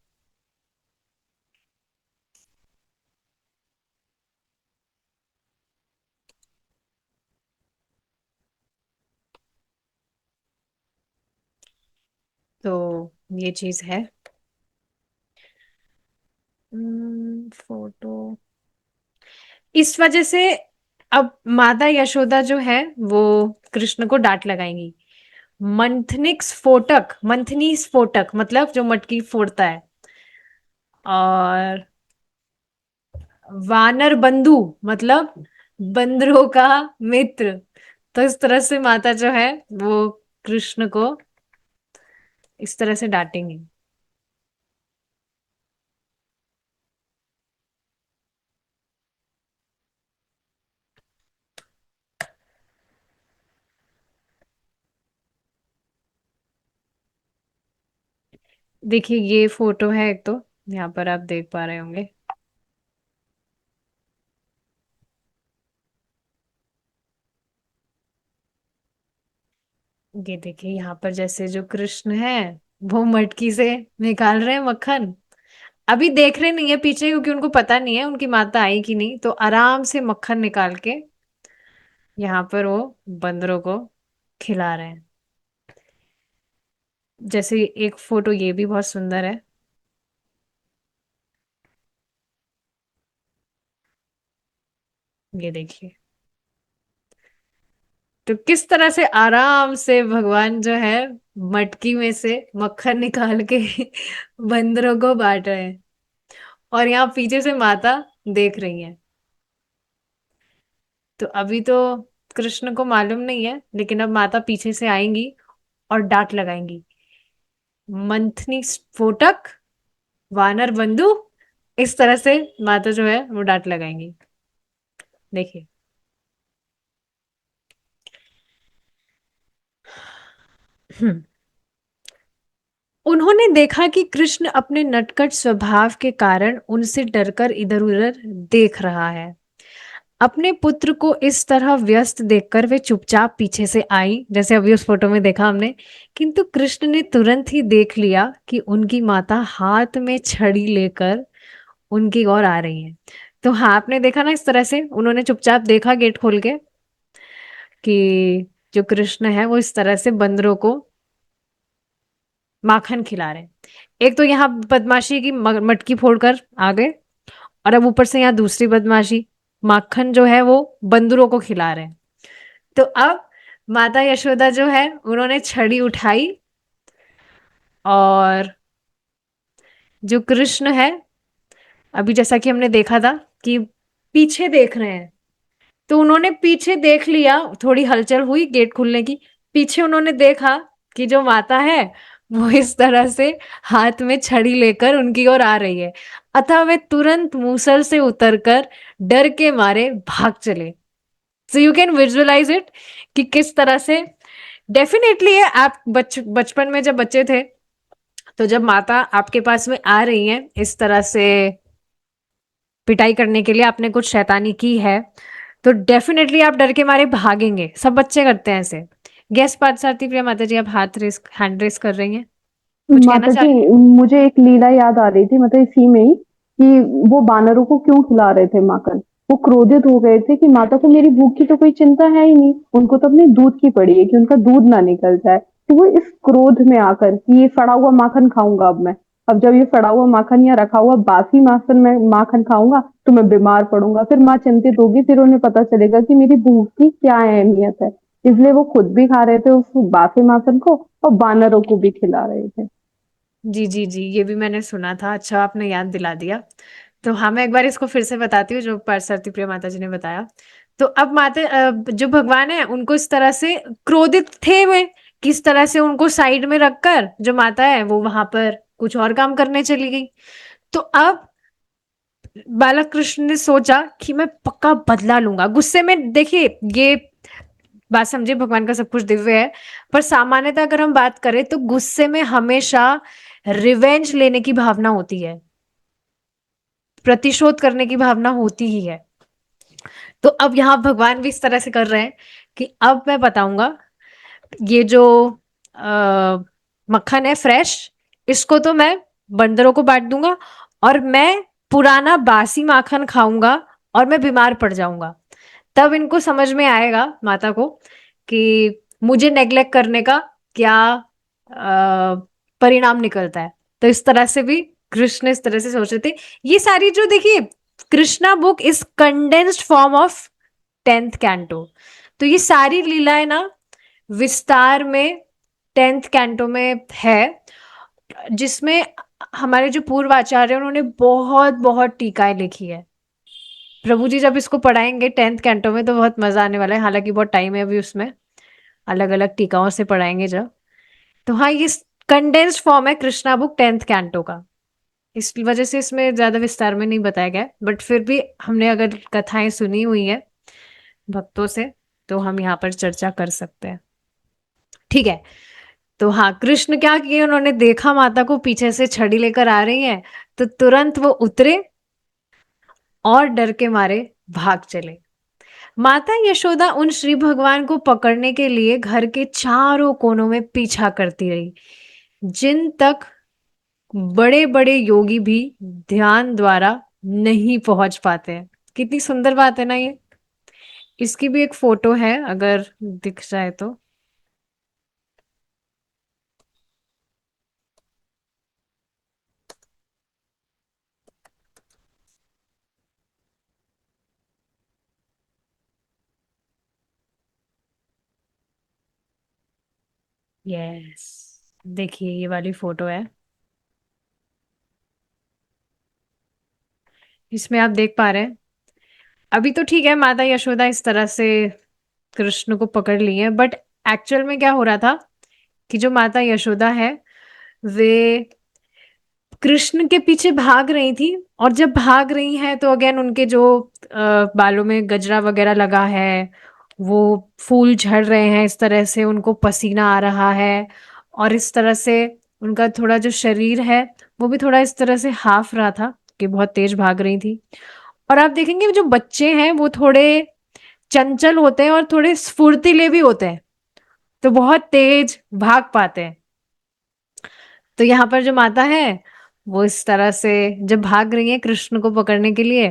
तो ये चीज है। फोटो इस वजह से अब माता यशोदा जो है वो कृष्ण को डांट लगाएंगी। मंथनी स्फोटक मतलब जो मटकी फोड़ता है। और वानर बंधु मतलब बंदरों का मित्र। तो इस तरह से माता जो है वो कृष्ण को इस तरह से डांटेंगी। देखिए ये फोटो है एक तो, यहाँ पर आप देख पा रहे होंगे। ये देखिए यहाँ पर जैसे जो कृष्ण है वो मटकी से निकाल रहे हैं मक्खन। अभी देख रहे नहीं है पीछे क्योंकि उनको पता नहीं है उनकी माता आई कि नहीं, तो आराम से मक्खन निकाल के यहाँ पर वो बंदरों को खिला रहे हैं। जैसे एक फोटो ये भी बहुत सुंदर है। ये देखिए तो किस तरह से आराम से भगवान जो है मटकी में से मक्खन निकाल के बंदरों को बांट रहे हैं। और यहाँ पीछे से माता देख रही है। तो अभी तो कृष्ण को मालूम नहीं है, लेकिन अब माता पीछे से आएंगी और डांट लगाएंगी। मंथनी स्फोटक, वानर बंधु, इस तरह से माता जो है वो डांट लगाएंगी। देखिए। हम्म। उन्होंने देखा कि कृष्ण अपने नटखट स्वभाव के कारण उनसे डरकर इधर-उधर देख रहा है। अपने पुत्र को इस तरह व्यस्त देखकर वे चुपचाप पीछे से आई, जैसे अभी उस फोटो में देखा हमने। किंतु कृष्ण ने तुरंत ही देख लिया कि उनकी माता हाथ में छड़ी लेकर उनकी ओर आ रही है। तो हाँ, आपने देखा ना इस तरह से उन्होंने चुपचाप देखा गेट खोल के कि जो कृष्ण है वो इस तरह से बंदरों को माखन खिला रहे हैं। एक तो यहाँ बदमाशी की मटकी फोड़कर आ गए, और अब ऊपर से यहाँ दूसरी बदमाशी, माखन जो है वो बंदरों को खिला रहे हैं। तो अब माता यशोदा जो है उन्होंने छड़ी उठाई और जो कृष्ण है, अभी जैसा कि हमने देखा था कि पीछे देख रहे हैं, तो उन्होंने पीछे देख लिया, थोड़ी हलचल हुई गेट खुलने की। पीछे उन्होंने देखा कि जो माता है वो इस तरह से हाथ में छड़ी लेकर उनकी ओर आ रही है। अतः वे तुरंत मूसल से उतरकर डर के मारे भाग चले। So you can visualize it कि किस तरह से डेफिनेटली है। आप बचपन में जब बच्चे थे, तो जब माता आपके पास में आ रही है इस तरह से पिटाई करने के लिए, आपने कुछ शैतानी की है, तो डेफिनेटली आप डर के मारे भागेंगे। सब बच्चे करते हैं ऐसे। गैस पार्थसारथी प्रिया माता जी, आप हैंड रेस कर रही हैं, कुछ कहना माता चाह जी, रही मुझे एक लीला याद आ रही थी, मतलब इसी में ही, कि वो बानरों को क्यों खिला रहे थे माखन। वो क्रोधित हो गए थे कि माता को मेरी भूख की तो कोई चिंता है ही नहीं, उनको तो अपने दूध की पड़ी है कि उनका दूध ना निकल जाए। तो वो इस क्रोध में आकर कि ये सड़ा हुआ माखन खाऊंगा अब मैं, अब जब ये सड़ा हुआ माखन या रखा हुआ बासी माखन मैं माखन खाऊंगा तो मैं बीमार पड़ूंगा, फिर माँ चिंतित होगी, फिर उन्हें पता चलेगा कि मेरी भूख की क्या अहमियत है। इसलिए वो खुद भी खा रहे थे उस बासी माखन को और बानरों को भी खिला रहे थे। जी जी जी, ये भी मैंने सुना था। अच्छा आपने याद दिला दिया। तो हाँ, मैं एक बार इसको फिर से बताती हूँ जो पार्थसारथी प्रिया माता जी ने बताया। तो अब जो भगवान है उनको इस तरह से क्रोधित थे वे, किस तरह से उनको साइड में रखकर जो माता है वो वहां पर कुछ और काम करने चली गई। तो अब बालक कृष्ण ने सोचा कि मैं पक्का बदला लूंगा गुस्से में। देखिए ये बात समझिए, भगवान का सब कुछ दिव्य है, पर सामान्यतः अगर हम बात करें तो गुस्से में हमेशा रिवेंज लेने की भावना होती है, प्रतिशोध करने की भावना होती ही है। तो अब यहाँ भगवान भी इस तरह से कर रहे हैं कि अब मैं बताऊंगा, ये जो आ, मक्खन है फ्रेश, इसको तो मैं बंदरों को बांट दूंगा, और मैं पुराना बासी माखन खाऊंगा और मैं बीमार पड़ जाऊंगा। तब इनको समझ में आएगा माता को कि मुझे नेग्लेक्ट करने का क्या परिणाम निकलता है। तो इस तरह से भी कृष्ण इस तरह से सोच रहे थे। ये सारी जो देखिए, Krishna book is condensed form of 10th canto. तो ये सारी लीलाएं ना विस्तार में 10th कैंटो में है, जिसमें हमारे जो पूर्व आचार्य हैं उन्होंने बहुत बहुत टीकाएं लिखी है। प्रभु जी जब इसको पढ़ाएंगे 10th कैंटो में तो बहुत मजा आने वाला है, हालांकि बहुत टाइम है अभी उसमें, अलग अलग टीकाओं से पढ़ाएंगे जब। तो हाँ, ये कंडेंस्ड फॉर्म है कृष्णा बुक 10th कैंटो का, इस वजह से इसमें ज्यादा विस्तार में नहीं बताया गया, बट फिर भी हमने अगर कथाएं सुनी हुई है भक्तों से तो हम यहाँ पर चर्चा कर सकते हैं। ठीक है, तो हाँ, कृष्ण क्या किए, उन्होंने देखा माता को पीछे से छड़ी लेकर आ रही है, तो तुरंत वो उतरे और डर के मारे भाग चले। माता यशोदा उन श्री भगवान को पकड़ने के लिए घर के चारों कोनों में पीछा करती रही, जिन तक बड़े बड़े योगी भी ध्यान द्वारा नहीं पहुंच पाते हैं। कितनी सुंदर बात है ना ये। इसकी भी एक फोटो है अगर दिख जाए तो। यस, देखिए ये वाली फोटो है, इसमें आप देख पा रहे हैं। अभी तो ठीक है, माता यशोदा इस तरह से कृष्ण को पकड़ ली है, बट एक्चुअल में क्या हो रहा था कि जो माता यशोदा है वे कृष्ण के पीछे भाग रही थी, और जब भाग रही हैं तो अगेन उनके जो बालों में गजरा वगैरह लगा है वो फूल झड़ रहे हैं, इस तरह से उनको पसीना आ रहा है, और इस तरह से उनका थोड़ा जो शरीर है वो भी थोड़ा इस तरह से हाफ रहा था कि बहुत तेज भाग रही थी। और आप देखेंगे जो बच्चे हैं वो थोड़े चंचल होते हैं और थोड़े स्फूर्तिले भी होते हैं, तो बहुत तेज भाग पाते हैं। तो यहाँ पर जो माता है वो इस तरह से जब भाग रही है कृष्ण को पकड़ने के लिए,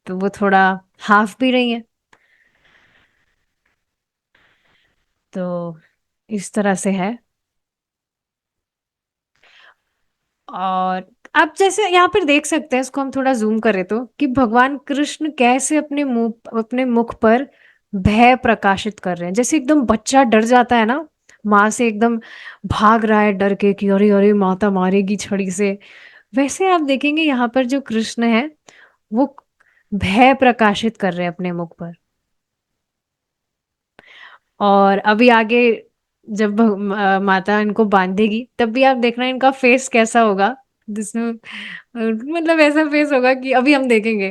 तो वो थोड़ा हाफ भी रही है। तो इस तरह से है। और आप जैसे यहाँ पर देख सकते हैं, इसको हम थोड़ा जूम करें तो, कि भगवान कृष्ण कैसे अपने मुख पर भय प्रकाशित कर रहे हैं, जैसे एकदम बच्चा डर जाता है ना माँ से, एकदम भाग रहा है डर के कि अरे अरे माता मारेगी छड़ी से, वैसे आप देखेंगे यहाँ पर जो कृष्ण है वो भय प्रकाशित कर रहे हैं अपने मुख पर। और अभी आगे जब माता इनको बांधेगी तब भी आप देखना इनका फेस कैसा होगा, जिसमें मतलब ऐसा फेस होगा कि अभी हम देखेंगे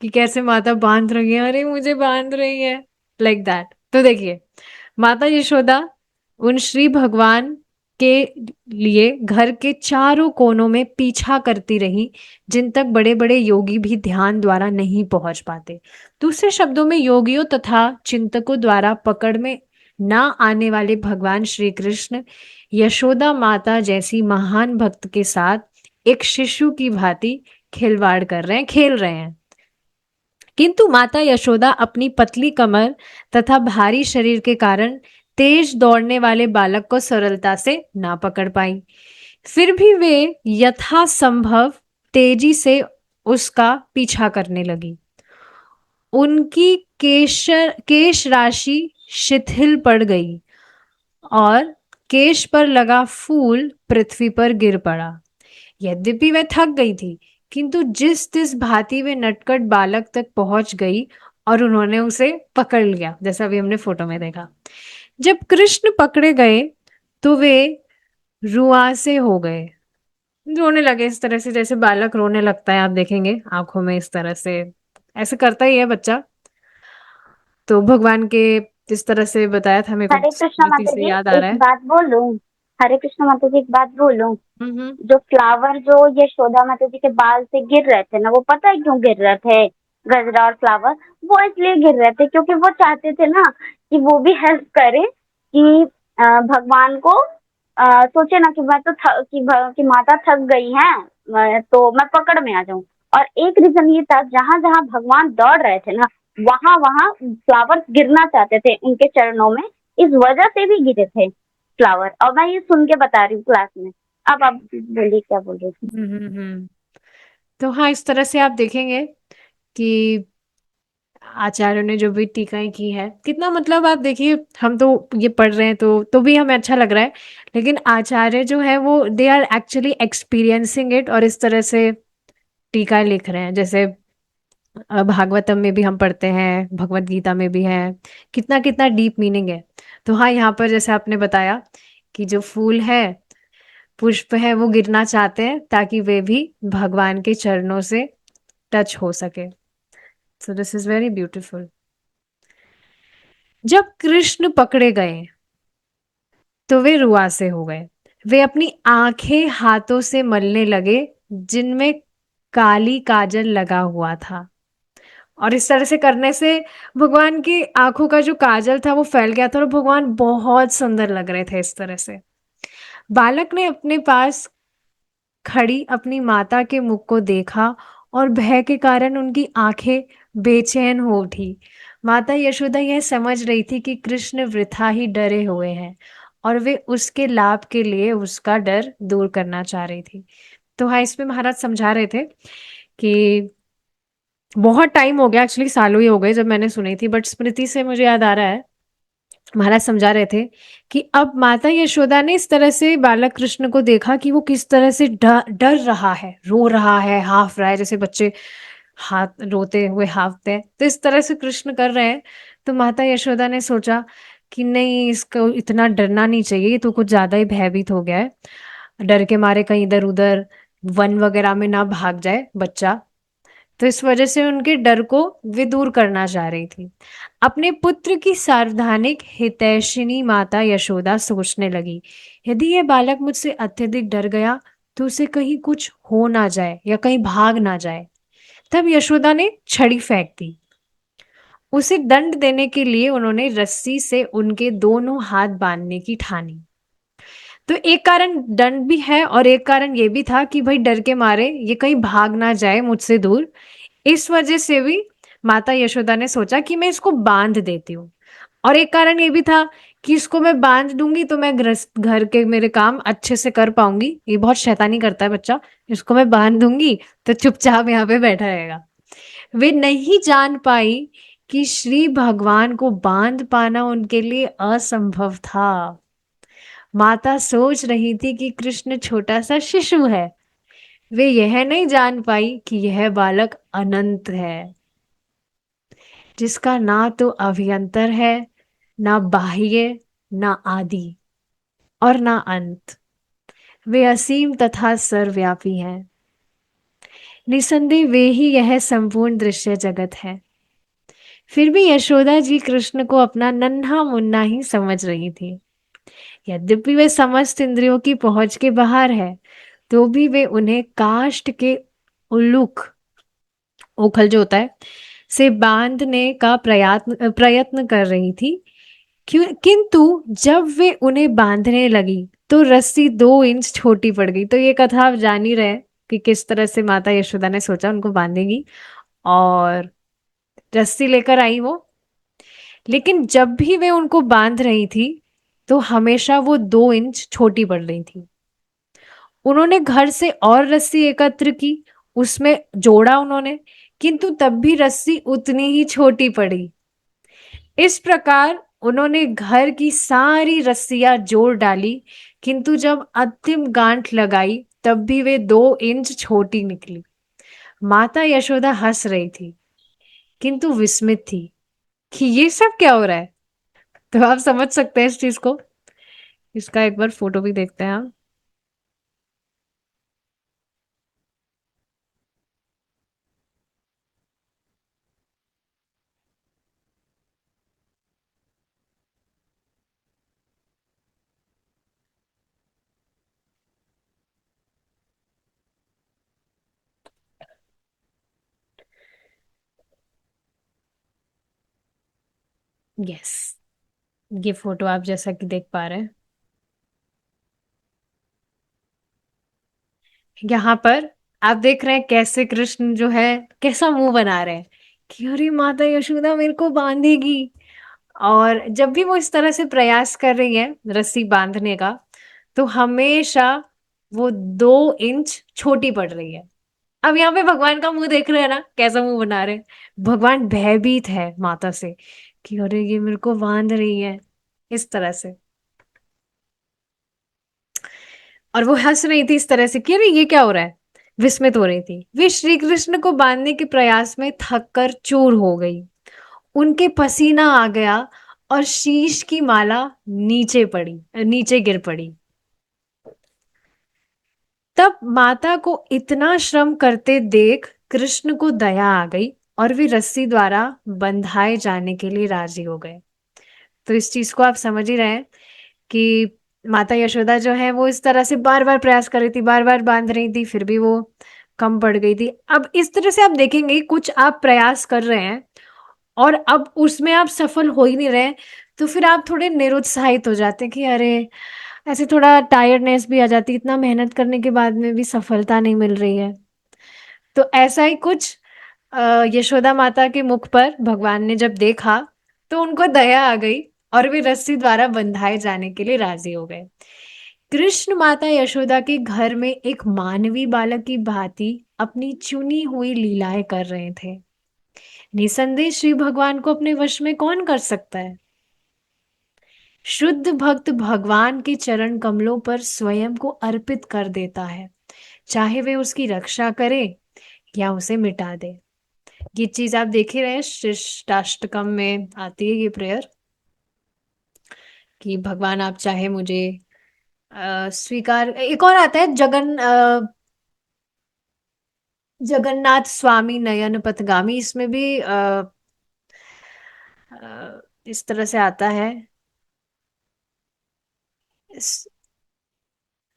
कि कैसे माता बांध रही है, अरे मुझे बांध रही है, लाइक दैट। तो देखिए, माता यशोदा उन श्री भगवान के लिए घर के चारों कोनों में पीछा करती रही, जिन तक बड़े बड़े योगी भी ध्यान द्वारा नहीं पहुंच पाते। दूसरे शब्दों में योगियों तथा चिंतकों द्वारा पकड़ में ना आने वाले भगवान श्री कृष्ण यशोदा माता जैसी महान भक्त के साथ एक शिशु की भांति खिलवाड़ कर रहे हैं, खेल रहे हैं। किंतु माता यशोदा अपनी पतली कमर तथा भारी शरीर के कारण तेज दौड़ने वाले बालक को सरलता से ना पकड़ पाई। फिर भी वे यथासंभव तेजी से उसका पीछा करने लगी। उनकी केश राशि शिथिल पड़ गई और केश पर लगा फूल पृथ्वी पर गिर पड़ा। यद्यपि वह थक गई थी, किंतु जिस तिस भांति वे नटखट बालक तक पहुंच गई और उन्होंने उसे पकड़ लिया, जैसा अभी हमने फोटो में देखा। जब कृष्ण पकड़े गए तो वे रुआंसे हो गए, रोने लगे इस तरह से जैसे बालक रोने लगता है, आप देखेंगे आंखों में इस तरह से ऐसे करता ही है बच्चा। तो भगवान के इस तरह से बताया था, मेरे को हरे कृष्णा स्मृति माता से जी, याद आ एक रहा है। बात बोलूं? हरे कृष्णा माता जी, एक बात बोलूं? हम्म। जो फ्लावर जो यशोदा माता जी के बाल से गिर रहे थे ना, वो पता है क्यों गिर रहे थे? गजरा और फ्लावर वो इसलिए गिर रहे थे क्योंकि वो चाहते थे ना कि वो भी हेल्प करे, कि भगवान को सोचे ना कि मैं तो कि माता थक गई है, तो मैं पकड़ में आ जाऊं। और एक रीजन ये था, जहां जहां भगवान दौड़ रहे थे ना, वहां वहां फ्लावर्स गिरना चाहते थे उनके चरणों में, इस वजह से भी गिरे थे फ्लावर। और मैं ये सुन के बता रही हूँ क्लास में। अब आप बोलिए, क्या बोल रही थी? हम्म। तो हाँ, इस तरह से आप देखेंगे कि आचार्यों ने जो भी टीकाएँ की हैं, कितना मतलब आप देखिए हम तो ये पढ़ रहे हैं तो भी हमें अच्छा लग रहा है, लेकिन आचार्य जो है वो they are actually experiencing it और इस तरह से टीका लिख रहे हैं। जैसे भागवतम में भी हम पढ़ते हैं, भगवत गीता में भी है, कितना-कितना डीप मीनिंग है। तो हाँ, यहाँ पर जैसे आपने बताया कि जो फूल है, पुष्प है, वो गिरना चाहते हैं ताकि वे भी भगवान के चरणों से टच हो सके। So this is very beautiful. जब कृष्ण पकड़े गए तो वे रुआसे हो गए। वे अपनी आंखें हाथों से मलने लगे जिनमें काली काजल लगा हुआ था और इस तरह से करने से भगवान की आंखों का जो काजल था वो फैल गया था और भगवान बहुत सुंदर लग रहे थे इस तरह से। बालक ने अपने पास खड़ी अपनी माता के मुख को देखा और भय के कारण उनकी आंखें बेचैन हो उठी। माता यशोदा यह समझ रही थी कि कृष्ण वृथा ही डरे हुए हैं और वे उसके लाभ के लिए उसका डर दूर करना चाह रही थी। तो हाँ, इसमें महाराज समझा रहे थे कि बहुत टाइम हो गया, एक्चुअली सालों ही हो गए जब मैंने सुनी थी, बट स्मृति से मुझे याद आ रहा है महाराज समझा रहे थे कि अब माता यशोदा ने इस तरह से बालक कृष्ण को देखा कि वो किस तरह से डर डर रहा है, रो रहा है, हाफ रहा है, जैसे बच्चे हाथ रोते हुए हाफते हैं, तो इस तरह से कृष्ण कर रहे हैं। तो माता यशोदा ने सोचा कि नहीं, इसको इतना डरना नहीं चाहिए, ये तो कुछ ज्यादा ही भयभीत हो गया है, डर के मारे कहीं इधर उधर वन वगैरह में ना भाग जाए बच्चा। तो इस वजह से उनके डर को वे दूर करना चाह रही थी। अपने पुत्र की सावधानिक हितैषिणी माता यशोदा सोचने लगी, यदि यह बालक मुझसे अत्यधिक डर गया तो उसे कहीं कुछ हो ना जाए या कहीं भाग ना जाए। तब यशोदा ने छड़ी फेंक दी। उसे दंड देने के लिए उन्होंने रस्सी से उनके दोनों हाथ बांधने की ठानी। तो एक कारण दंड भी है और एक कारण ये भी था कि भाई डर के मारे ये कहीं भाग ना जाए मुझसे दूर। इस वजह से भी माता यशोदा ने सोचा कि मैं इसको बांध देती हूँ। और एक कारण ये भी था कि इसको मैं बांध दूंगी तो मैं घर के मेरे काम अच्छे से कर पाऊंगी, ये बहुत शैतानी करता है बच्चा, इसको मैं बांध दूंगी तो चुपचाप यहाँ पे बैठा रहेगा। वे नहीं जान पाई कि श्री भगवान को बांध पाना उनके लिए असंभव था। माता सोच रही थी कि कृष्ण छोटा सा शिशु है, वे यह नहीं जान पाई कि यह बालक अनंत है, जिसका ना तो अभ्यंतर है, ना बाह्य, ना आदि और ना अंत। वे असीम तथा सर्वव्यापी हैं। निसंदेह वे ही यह संपूर्ण दृश्य जगत है। फिर भी यशोदा जी कृष्ण को अपना नन्हा मुन्ना ही समझ रही थी। यद्यपि वे समस्त इंद्रियों की पहुंच के बाहर है, तो भी वे उन्हें काष्ठ के उल्लुक, ओखल जो होता है, से बांधने का प्रयत्न प्रयत्न कर रही थी। किंतु जब वे उन्हें बांधने लगी तो रस्सी 2 इंच छोटी पड़ गई। तो ये कथा आप जान ही रहे हैं कि किस तरह से माता यशोदा ने सोचा उनको बांधेगी और रस्सी लेकर आई वो। लेकिन जब भी वे उनको बांध रही थी तो हमेशा वो 2 इंच छोटी पड़ रही थी। उन्होंने घर से और रस्सी एकत्र की, उसमें जोड़ा उन्होंने, किंतु तब भी रस्सी उतनी ही छोटी पड़ी। इस प्रकार उन्होंने घर की सारी रस्सियां जोड़ डाली, किंतु जब अंतिम गांठ लगाई तब भी वे 2 इंच छोटी निकली। माता यशोदा हंस रही थी, किंतु विस्मित थी कि ये सब क्या हो रहा है। तो आप समझ सकते हैं इस चीज को। इसका एक बार फोटो भी देखते हैं हम। यस, ये फोटो आप जैसा कि देख पा रहे हैं, यहाँ पर आप देख रहे हैं कैसे कृष्ण जो है कैसा मुंह बना रहे हैं कि अरे माता यशोदा मेरे को बांधेगी। और जब भी वो इस तरह से प्रयास कर रही है रस्सी बांधने का, तो हमेशा वो 2 इंच छोटी पड़ रही है। अब यहाँ पे भगवान का मुंह देख रहे हैं ना, कैसा मुंह बना रहे हैं। भगवान भयभीत है माता से कि अरे ये मेरे को बांध रही है, इस तरह से। और वो हंस रही थी इस तरह से कि अरे ये क्या हो रहा है, विस्मित हो रही थी। वे श्री कृष्ण को बांधने के प्रयास में थक कर चूर हो गई। उनके पसीना आ गया और शीश की माला नीचे गिर पड़ी। तब माता को इतना श्रम करते देख कृष्ण को दया आ गई और वे रस्सी द्वारा बंधाए जाने के लिए राजी हो गए। तो इस चीज को आप समझ ही रहे हैं कि माता यशोदा जो है वो इस तरह से बार बार प्रयास कर रही थी, बार बार बांध रही थी, फिर भी वो कम पड़ गई थी। अब इस तरह से आप देखेंगे कुछ आप प्रयास कर रहे हैं और अब उसमें आप सफल हो ही नहीं रहे, तो फिर आप थोड़े निरुत्साहित हो जाते हैं कि अरे, ऐसे थोड़ा टायर्डनेस भी आ जाती है, इतना मेहनत करने के बाद में भी सफलता नहीं मिल रही है। तो ऐसा ही कुछ यशोदा माता के मुख पर भगवान ने जब देखा तो उनको दया आ गई और वे रस्सी द्वारा बंधाए जाने के लिए राजी हो गए। कृष्ण माता यशोदा के घर में एक मानवी बालक की भांति अपनी चुनी हुई लीलाएं कर रहे थे। निसंदेह श्री भगवान को अपने वश में कौन कर सकता है। शुद्ध भक्त भगवान के चरण कमलों पर स्वयं को अर्पित कर देता है, चाहे वे उसकी रक्षा करे या उसे मिटा दे। ये चीज आप देख ही रहे हैं, शिष्टाष्टकम में आती है ये प्रेयर कि भगवान आप चाहे मुझे स्वीकार। एक और आता है जगन्नाथ स्वामी नयन पथगामी, इसमें भी इस तरह से आता है।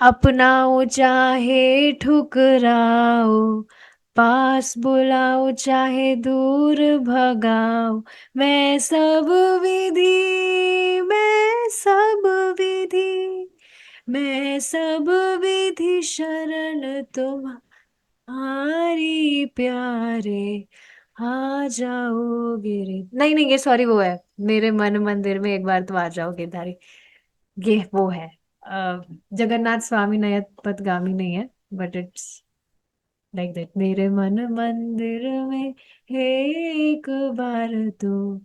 अपनाओ चाहे ठुकराओ, पास बुलाओ चाहे दूर भगाओ, मैं सब विधि, मैं सब विधि शरण तुम्हारी प्यारे, आ जाओ गिरि, नहीं नहीं, ये सॉरी वो है, मेरे मन मंदिर में एक बार तो आ जाओ गिरधारी, ये वो है। अ, जगन्नाथ स्वामी नयन पथगामी नहीं है, बट इट्स लाइक दैट, मेरे मन मंदिर में हे एक बार तो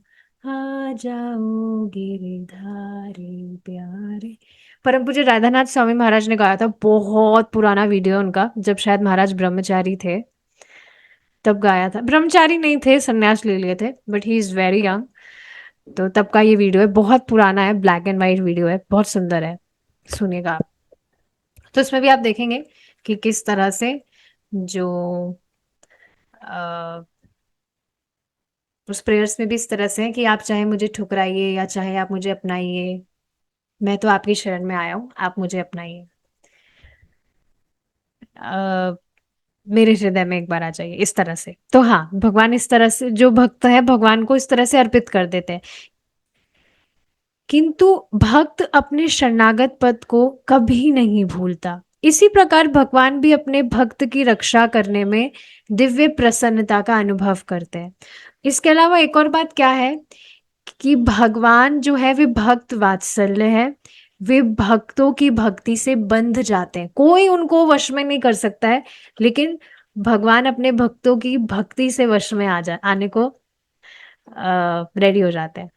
आ जाओ गिरधारी प्यारे। परम पूज्य राधानाथ स्वामी महाराज ने गाया था, बहुत पुराना वीडियो है उनका, जब शायद महाराज ब्रह्मचारी थे तब गाया था। ब्रह्मचारी नहीं थे, संन्यास ले लिए थे, but he is very young. तो तब का ये वीडियो है, बहुत पुराना है, ब्लैक एंड व्हाइट वीडियो है, बहुत सुंदर है, सुनिएगा आप। तो इसमें भी आप देखेंगे कि किस तरह से जो अ, उस प्रेयर्स में भी इस तरह से है कि आप चाहे मुझे ठुकराइए या चाहे आप मुझे अपनाइए, मैं तो आपकी शरण में आया हूँ, आप मुझे अपनाइए, अ, मेरे हृदय में एक बार आ जाइए, इस तरह से। तो हाँ, भगवान इस तरह से, जो भक्त है भगवान को इस तरह से अर्पित कर देते हैं। किंतु भक्त अपने शरणागत पद को कभी नहीं भूलता। इसी प्रकार भगवान भी अपने भक्त की रक्षा करने में दिव्य प्रसन्नता का अनुभव करते हैं। इसके अलावा एक और बात क्या है कि भगवान जो है वे भक्त वात्सल्य है, वे भक्तों की भक्ति से बंध जाते हैं, कोई उनको वश में नहीं कर सकता है, लेकिन भगवान अपने भक्तों की भक्ति से वश में आने को रेडी हो जाते हैं।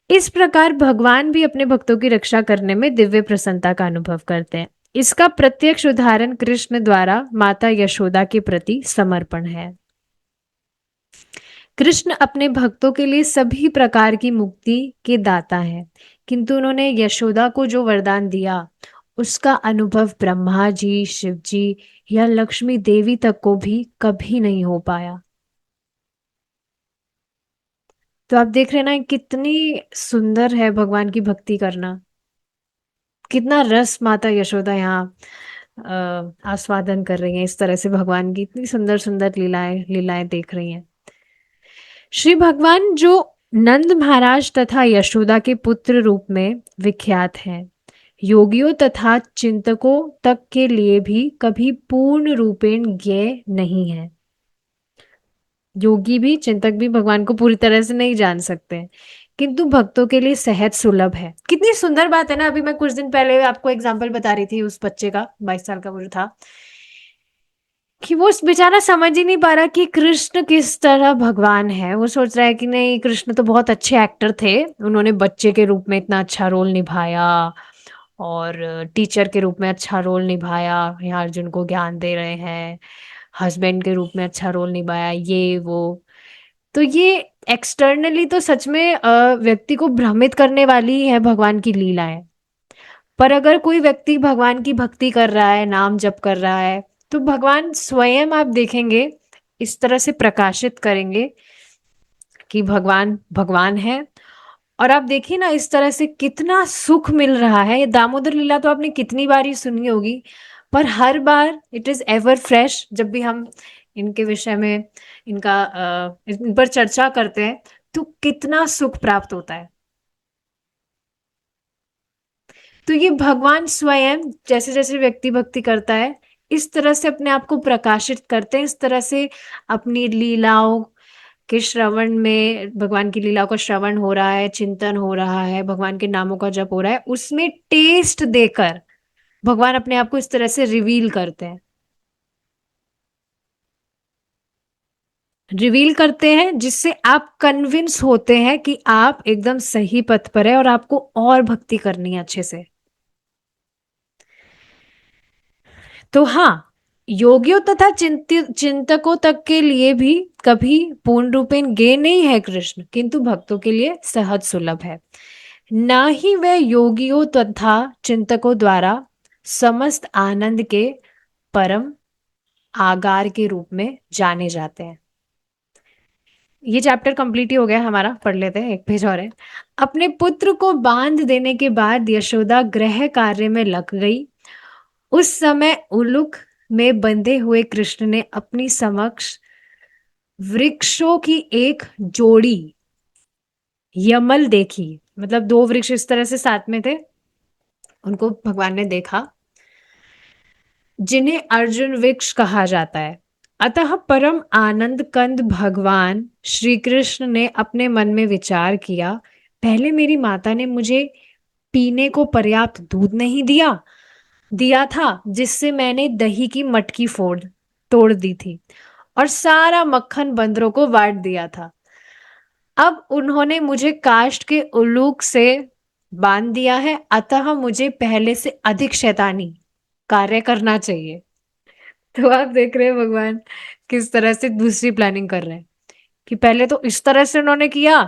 इस प्रकार भगवान भी अपने भक्तों की रक्षा करने में दिव्य प्रसन्नता का अनुभव करते हैं। इसका प्रत्यक्ष उदाहरण कृष्ण द्वारा माता यशोदा के प्रति समर्पण है। कृष्ण अपने भक्तों के लिए सभी प्रकार की मुक्ति के दाता हैं, किंतु उन्होंने यशोदा को जो वरदान दिया उसका अनुभव ब्रह्मा जी, शिव जी या लक्ष्मी देवी तक को भी कभी नहीं हो पाया। तो आप देख रहे हैं ना कितनी सुंदर है भगवान की भक्ति करना, कितना रस माता यशोदा यहाँ आस्वादन कर रही हैं, इस तरह से भगवान की इतनी सुंदर सुंदर लीलाएं लीलाएं देख रही हैं। श्री भगवान जो नंद महाराज तथा यशोदा के पुत्र रूप में विख्यात हैं, योगियों तथा चिंतकों तक के लिए भी कभी पूर्ण रूपेण ज्ञेय नहीं है। योगी भी चिंतक भी भगवान को पूरी तरह से नहीं जान सकते हैं, किंतु भक्तों के लिए सहज सुलभ है। कितनी सुंदर बात है ना। अभी मैं कुछ दिन पहले आपको एग्जाम्पल बता रही थी उस बच्चे का, 22 साल का वो जो था, कि वो बेचारा समझ ही नहीं पा रहा कि कृष्ण किस तरह भगवान है। वो सोच रहा है कि नहीं, कृष्ण तो बहुत अच्छे एक्टर थे, उन्होंने बच्चे के रूप में इतना अच्छा रोल निभाया और टीचर के रूप में अच्छा रोल निभाया, यहाँ अर्जुन को ज्ञान दे रहे हैं, हस्बैंड के रूप में अच्छा रोल निभाया, ये वो। तो ये एक्सटर्नली तो सच में व्यक्ति को भ्रमित करने वाली ही है भगवान की लीलाएं। पर अगर कोई व्यक्ति भगवान की भक्ति कर रहा है, नाम जप कर रहा है, तो भगवान स्वयं आप देखेंगे इस तरह से प्रकाशित करेंगे कि भगवान भगवान है। और आप देखिए ना इस तरह से कितना सुख मिल रहा है। ये दामोदर लीला तो आपने कितनी बार ही सुनी होगी, पर हर बार इट इज एवर फ्रेश। जब भी हम इनके विषय में इन पर चर्चा करते हैं तो कितना सुख प्राप्त होता है। तो ये भगवान स्वयं जैसे जैसे व्यक्ति भक्ति करता है, इस तरह से अपने आप को प्रकाशित करते हैं, इस तरह से अपनी लीलाओं के श्रवण में, भगवान की लीलाओं का श्रवण हो रहा है, चिंतन हो रहा है, भगवान के नामों का जप हो रहा है, उसमें टेस्ट देकर भगवान अपने आप को इस तरह से रिवील करते हैं। रिवील करते हैं जिससे आप कन्विंस होते हैं कि आप एकदम सही पथ पर है और आपको और भक्ति करनी है अच्छे से। तो हाँ, योगियों तथा चिंतकों तक के लिए भी कभी पूर्ण रूपेण गे नहीं है कृष्ण, किंतु भक्तों के लिए सहज सुलभ है। ना ही वह योगियों तथा चिंतकों द्वारा समस्त आनंद के परम आगार के रूप में जाने जाते हैं। ये चैप्टर कंप्लीट ही हो गया हमारा, पढ़ लेते हैं, एक पेज और है। अपने पुत्र को बांध देने के बाद यशोदा गृह कार्य में लग गई। उस समय उलूक में बंधे हुए कृष्ण ने अपनी समक्ष वृक्षों की एक जोड़ी यमल देखी। मतलब दो वृक्ष इस तरह से साथ में थे, उनको भगवान ने देखा, जिन्हें अर्जुन वृक्ष कहा जाता है। अतः परम आनंद कंद भगवान श्री कृष्ण ने अपने मन में विचार किया, पहले मेरी माता ने मुझे पीने को पर्याप्त दूध नहीं दिया दिया था, जिससे मैंने दही की मटकी तोड़ दी थी और सारा मक्खन बंदरों को बांट दिया था। अब उन्होंने मुझे काष्ठ के उल्लूक से बांध दिया है, अतः मुझे पहले से अधिक शैतानी कार्य करना चाहिए। तो आप देख रहे हैं भगवान किस तरह से दूसरी प्लानिंग कर रहे हैं कि पहले तो इस तरह से उन्होंने किया,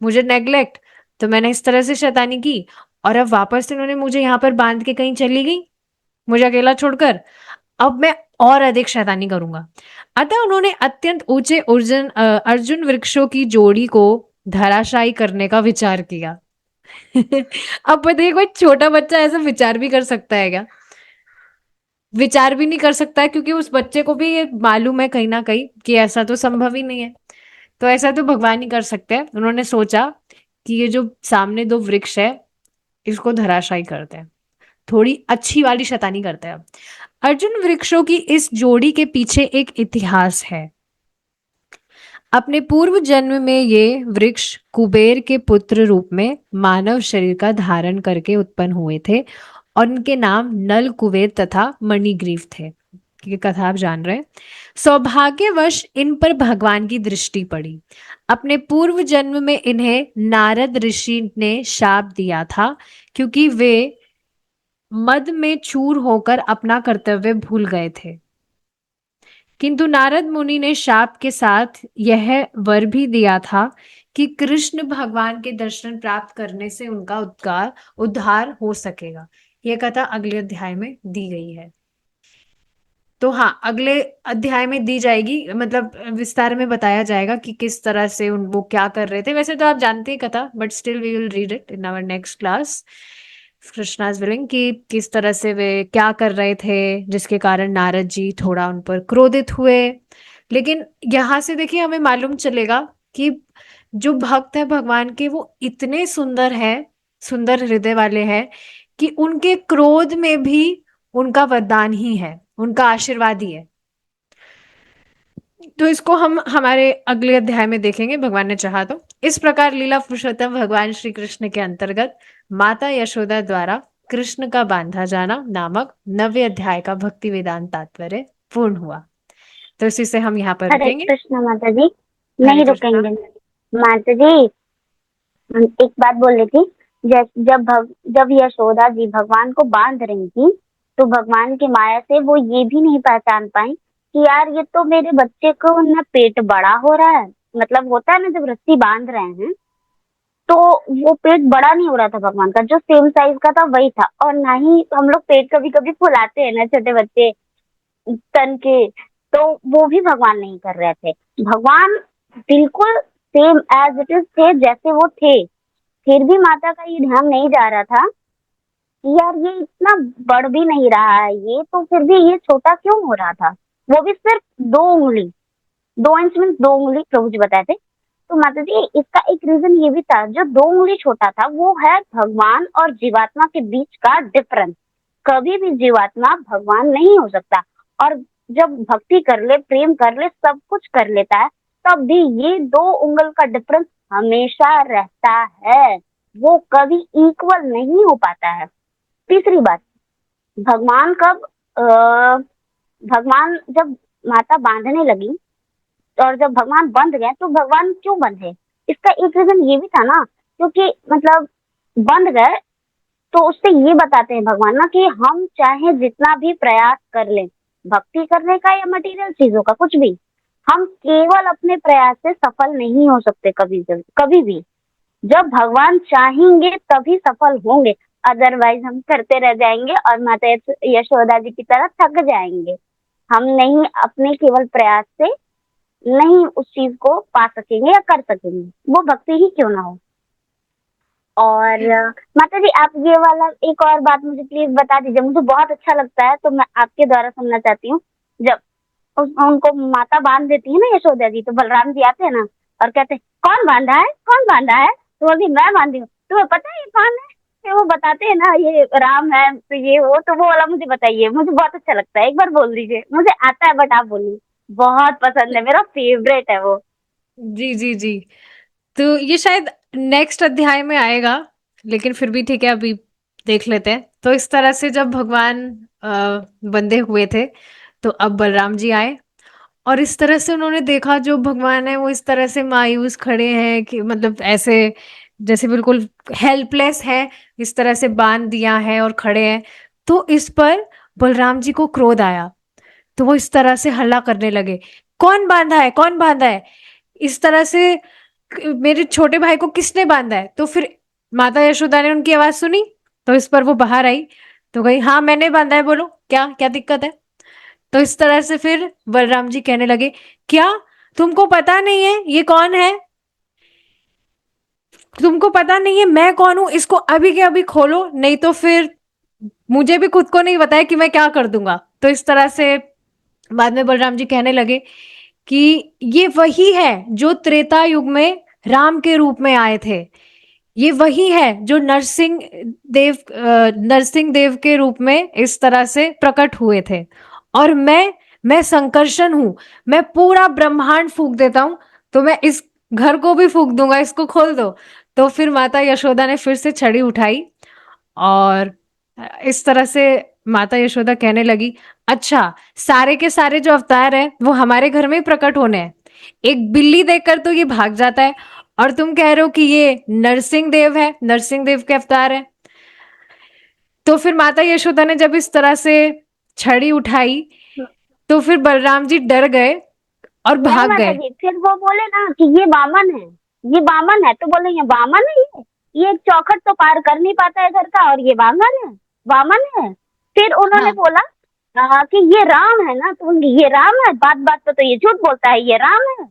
मुझे नेग्लेक्ट, तो मैंने इस तरह से शैतानी की, और अब वापस से उन्होंने मुझे यहाँ पर बांध के कहीं चली गई, मुझे अकेला छोड़कर, अब मैं और अधिक शैतानी करूंगा। अतः उन्होंने अत्यंत ऊंचे अर्जुन वृक्षों की जोड़ी को धराशायी करने का विचार किया। अब बताइए कोई छोटा बच्चा ऐसा विचार भी कर सकता है क्या? विचार भी नहीं कर सकता है, क्योंकि उस बच्चे को भी ये मालूम है कहीं ना कहीं कि ऐसा तो संभव ही नहीं है। तो ऐसा तो भगवान ही कर सकते हैं। उन्होंने सोचा कि ये जो सामने दो वृक्ष है, इसको धराशायी करते हैं, थोड़ी अच्छी वाली शैतानी करते हैं। अर्जुन वृक्षों की इस जोड़ी के पीछे एक इतिहास है। अपने पूर्व जन्म में ये वृक्ष कुबेर के पुत्र रूप में मानव शरीर का धारण करके उत्पन्न हुए थे और इनके नाम नल, कुबेर तथा मणिग्रीव थे। ये कथा आप जान रहे हैं। सौभाग्यवश इन पर भगवान की दृष्टि पड़ी। अपने पूर्व जन्म में इन्हें नारद ऋषि ने शाप दिया था, क्योंकि वे मद में चूर होकर अपना कर्तव्य भूल गए थे। किंतु नारद मुनि ने शाप के साथ यह वर भी दिया था कि कृष्ण भगवान के दर्शन प्राप्त करने से उनका उद्धार हो सकेगा। यह कथा अगले अध्याय में दी गई है। तो हाँ, अगले अध्याय में दी जाएगी, मतलब विस्तार में बताया जाएगा कि किस तरह से वो क्या कर रहे थे। वैसे तो आप जानते हैं कथा, but still we will read it in our next class, Krishna's willing, कि किस तरह से वे क्या कर रहे थे जिसके कारण नारद जी थोड़ा उन पर क्रोधित हुए। लेकिन यहाँ से देखिए हमें मालूम चलेगा कि जो भक्त है भगवान के, वो इतने सुंदर है, सुंदर हृदय वाले हैं, कि उनके क्रोध में भी उनका वरदान ही है, उनका आशीर्वाद ही है। तो इसको हम हमारे अगले अध्याय में देखेंगे, भगवान ने चाहा तो। इस प्रकार लीला पुरुषोत्तम भगवान श्री कृष्ण के अंतर्गत माता यशोदा द्वारा कृष्ण का बांधा जाना नामक 9वें अध्याय का भक्ति वेदांत तात्पर्य पूर्ण हुआ। तो इसी से हम यहाँ पर हरे रुकेंगे। कृष्णा माता जी। हरे नहीं कृष्णा। रुकेंगे। माता जी, एक बात बोल रही थी। जब यशोदा जी भगवान को बांध रही थी, तो भगवान की माया से वो ये भी नहीं पहचान पाई कि यार ये तो मेरे बच्चे को ना पेट बड़ा हो रहा है। मतलब होता है ना, जब रस्सी बांध रहे हैं तो वो पेट बड़ा नहीं हो रहा था भगवान का, जो सेम साइज का था वही था। और ना ही हम लोग पेट कभी कभी फुलाते हैं ना छोटे बच्चे तन के, तो वो भी भगवान नहीं कर रहे थे। भगवान बिल्कुल सेम एज इट इज थे जैसे वो थे। फिर भी माता का ये ध्यान नहीं जा रहा था कि यार ये इतना बढ़ भी नहीं रहा है, ये तो फिर भी ये छोटा क्यों हो रहा था। वो भी सिर्फ 2 उंगली, 2 इंच में 2 उंगली प्रभु जी बताए थे। तो माता जी इसका एक रीजन ये भी था, जो 2 उंगली छोटा था वो है भगवान और जीवात्मा के बीच का डिफरेंस। कभी भी जीवात्मा भगवान नहीं हो सकता। और जब भक्ति कर ले, प्रेम कर ले, सब कुछ कर लेता है, तब भी ये 2 उंगल का डिफरेंस हमेशा रहता है। वो कभी इक्वल नहीं हो पाता है। तीसरी बात, भगवान कब अ, भगवान जब माता बांधने लगी और जब भगवान बंध गए, तो भगवान क्यों बंधे? इसका एक रीजन ये भी था ना, क्योंकि मतलब बंध गए तो उससे ये बताते हैं भगवान ना कि हम चाहे जितना भी प्रयास कर लें, भक्ति करने का या मटेरियल चीजों का कुछ भी, हम केवल अपने प्रयास से सफल नहीं हो सकते कभी भी कभी भी। जब भगवान चाहेंगे तभी सफल होंगे, अदरवाइज हम करते रह जाएंगे और माता यशोदा जी की तरह थक जाएंगे। हम नहीं अपने केवल प्रयास से नहीं उस चीज को पा सकेंगे या कर सकेंगे, वो भक्ति ही क्यों ना हो। और माता जी आप ये वाला एक और बात मुझे प्लीज बता दीजिए, मुझे बहुत अच्छा लगता है तो मैं आपके द्वारा सुनना चाहती हूँ। जब उनको माता बांध देती है ना यशोदा जी, तो बलराम जी आते हैं ना और कहते हैं कौन बांधा है, कौन बांधा है? तो बोलती मैं बांधी हूँ। तुम्हें पता है ये कौन है? फिर वो बताते हैं ना ये राम है, तो ये वो, तो वो वाला मुझे बताइए, मुझे बहुत अच्छा लगता है, एक बार बोल दीजिए। मुझे आता है बट आप बोलिए। बहुत पसंद है, मेरा फेवरेट है वो। जी, जी, जी। तो ये शायद नेक्स्ट अध्याय में आएगा, लेकिन फिर भी ठीक है, अभी देख लेते हैं। तो इस तरह से जब भगवान बंधे हुए थे, तो अब बलराम जी आए और इस तरह से उन्होंने देखा जो भगवान है वो इस तरह से मायूस खड़े हैं कि मतलब ऐसे जैसे बिल्कुल हेल्पलेस है, इस तरह से बांध दिया है और खड़े हैं। तो इस पर बलराम जी को क्रोध आया, तो वो इस तरह से हल्ला करने लगे, कौन बांधा है, कौन बांधा है, इस तरह से मेरे छोटे भाई को किसने बांधा है? तो फिर माता यशोदा ने उनकी आवाज सुनी, तो इस पर वो बाहर आई, तो कही हाँ मैंने बांधा है, बोलो क्या क्या दिक्कत है। तो इस तरह से फिर बलराम जी कहने लगे, क्या तुमको पता नहीं है ये कौन है? तुमको पता नहीं है मैं कौन हूं? इसको अभी के अभी खोलो, नहीं तो फिर मुझे भी खुद को नहीं पता है कि मैं क्या कर दूंगा। तो इस तरह से बाद में बलराम जी कहने लगे कि ये वही है जो त्रेता युग में राम के रूप में आए थे, ये वही है जो नरसिंह देव के रूप में इस तरह से प्रकट हुए थे। और मैं संकर्षण हूं, मैं पूरा ब्रह्मांड फूंक देता हूं, तो मैं इस घर को भी फूंक दूंगा, इसको खोल दो। तो फिर माता यशोदा ने फिर से छड़ी उठाई और इस तरह से माता यशोदा कहने लगी, अच्छा सारे के सारे जो अवतार हैं वो हमारे घर में ही प्रकट होने हैं, एक बिल्ली देखकर तो ये भाग जाता है, और तुम कह रहे हो कि ये नरसिंह देव है, नरसिंह देव के अवतार है। तो फिर माता यशोदा ने जब इस तरह से छड़ी उठाई, तो फिर बलराम जी डर गए और नहीं भाग माता गए। जी, फिर वो बोले ना कि ये वामन है, ये वामन है, तो बोले ये वामन है, ये एक चौखट तो पार कर नहीं पाता है घर का, और ये वामन है, वामन है। फिर उन्होंने हाँ। बोला कि ये राम है ना, तो ये राम है, बात बात पे तो ये झूठ बोलता है, ये राम है।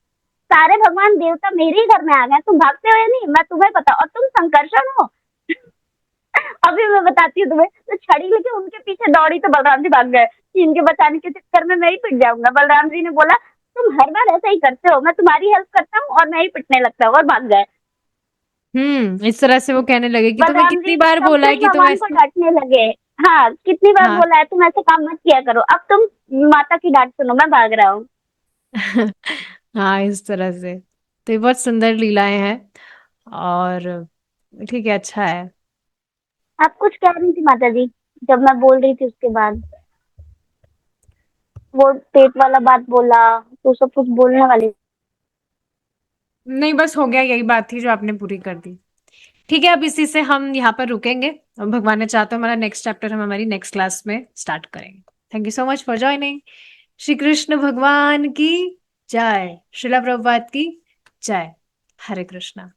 सारे भगवान देवता मेरे ही घर में आ गए, तुम भागते हो या नहीं मैं तुम्हें पता, और तुम संकर्षण हो। अभी मैं बताती हूँ तुम्हें। तो छड़ी लेके उनके पीछे दौड़ी तो बलराम जी भाग गए कि इनके बचाने के चक्कर में मैं ही पिट जाऊंगा। बलराम जी ने बोला तुम हर बार ऐसा ही करते हो, मैं तुम्हारी हेल्प करता हूँ और मैं ही पिटने लगता हूँ, और भाग गए। इस तरह से वो कहने लगे कि तुम्हें बलराम कितनी जी बार तब बोला से है ही कि तुम भगवान को ऐसे। डांटने लगे। हाँ, कितनी बार हाँ। बोला है तुम ऐसे काम मत किया करो, अब तुम माता की डांट सुनो, मैं भाग रहा हूँ। हाँ, इस तरह से तो ये बहुत सुंदर लीलाएं हैं, और ठीक है, अच्छा है। आप कुछ कह रही थी माता जी, जब मैं बोल रही थी उसके बाद। वो पेट वाला बात बोला, तो सब कुछ बोलने वाली। नहीं, बस हो गया, यही बात थी जो आपने पूरी कर दी। ठीक है, अब इसी से हम यहाँ पर रुकेंगे और भगवान ने चाहा तो हमारा नेक्स्ट चैप्टर हम हमारी नेक्स्ट क्लास में स्टार्ट करेंगे। Thank you so much for joining. Shri Krishna भगवान की जय, श्रीला प्रभुपाद की जय। हरे कृष्णा।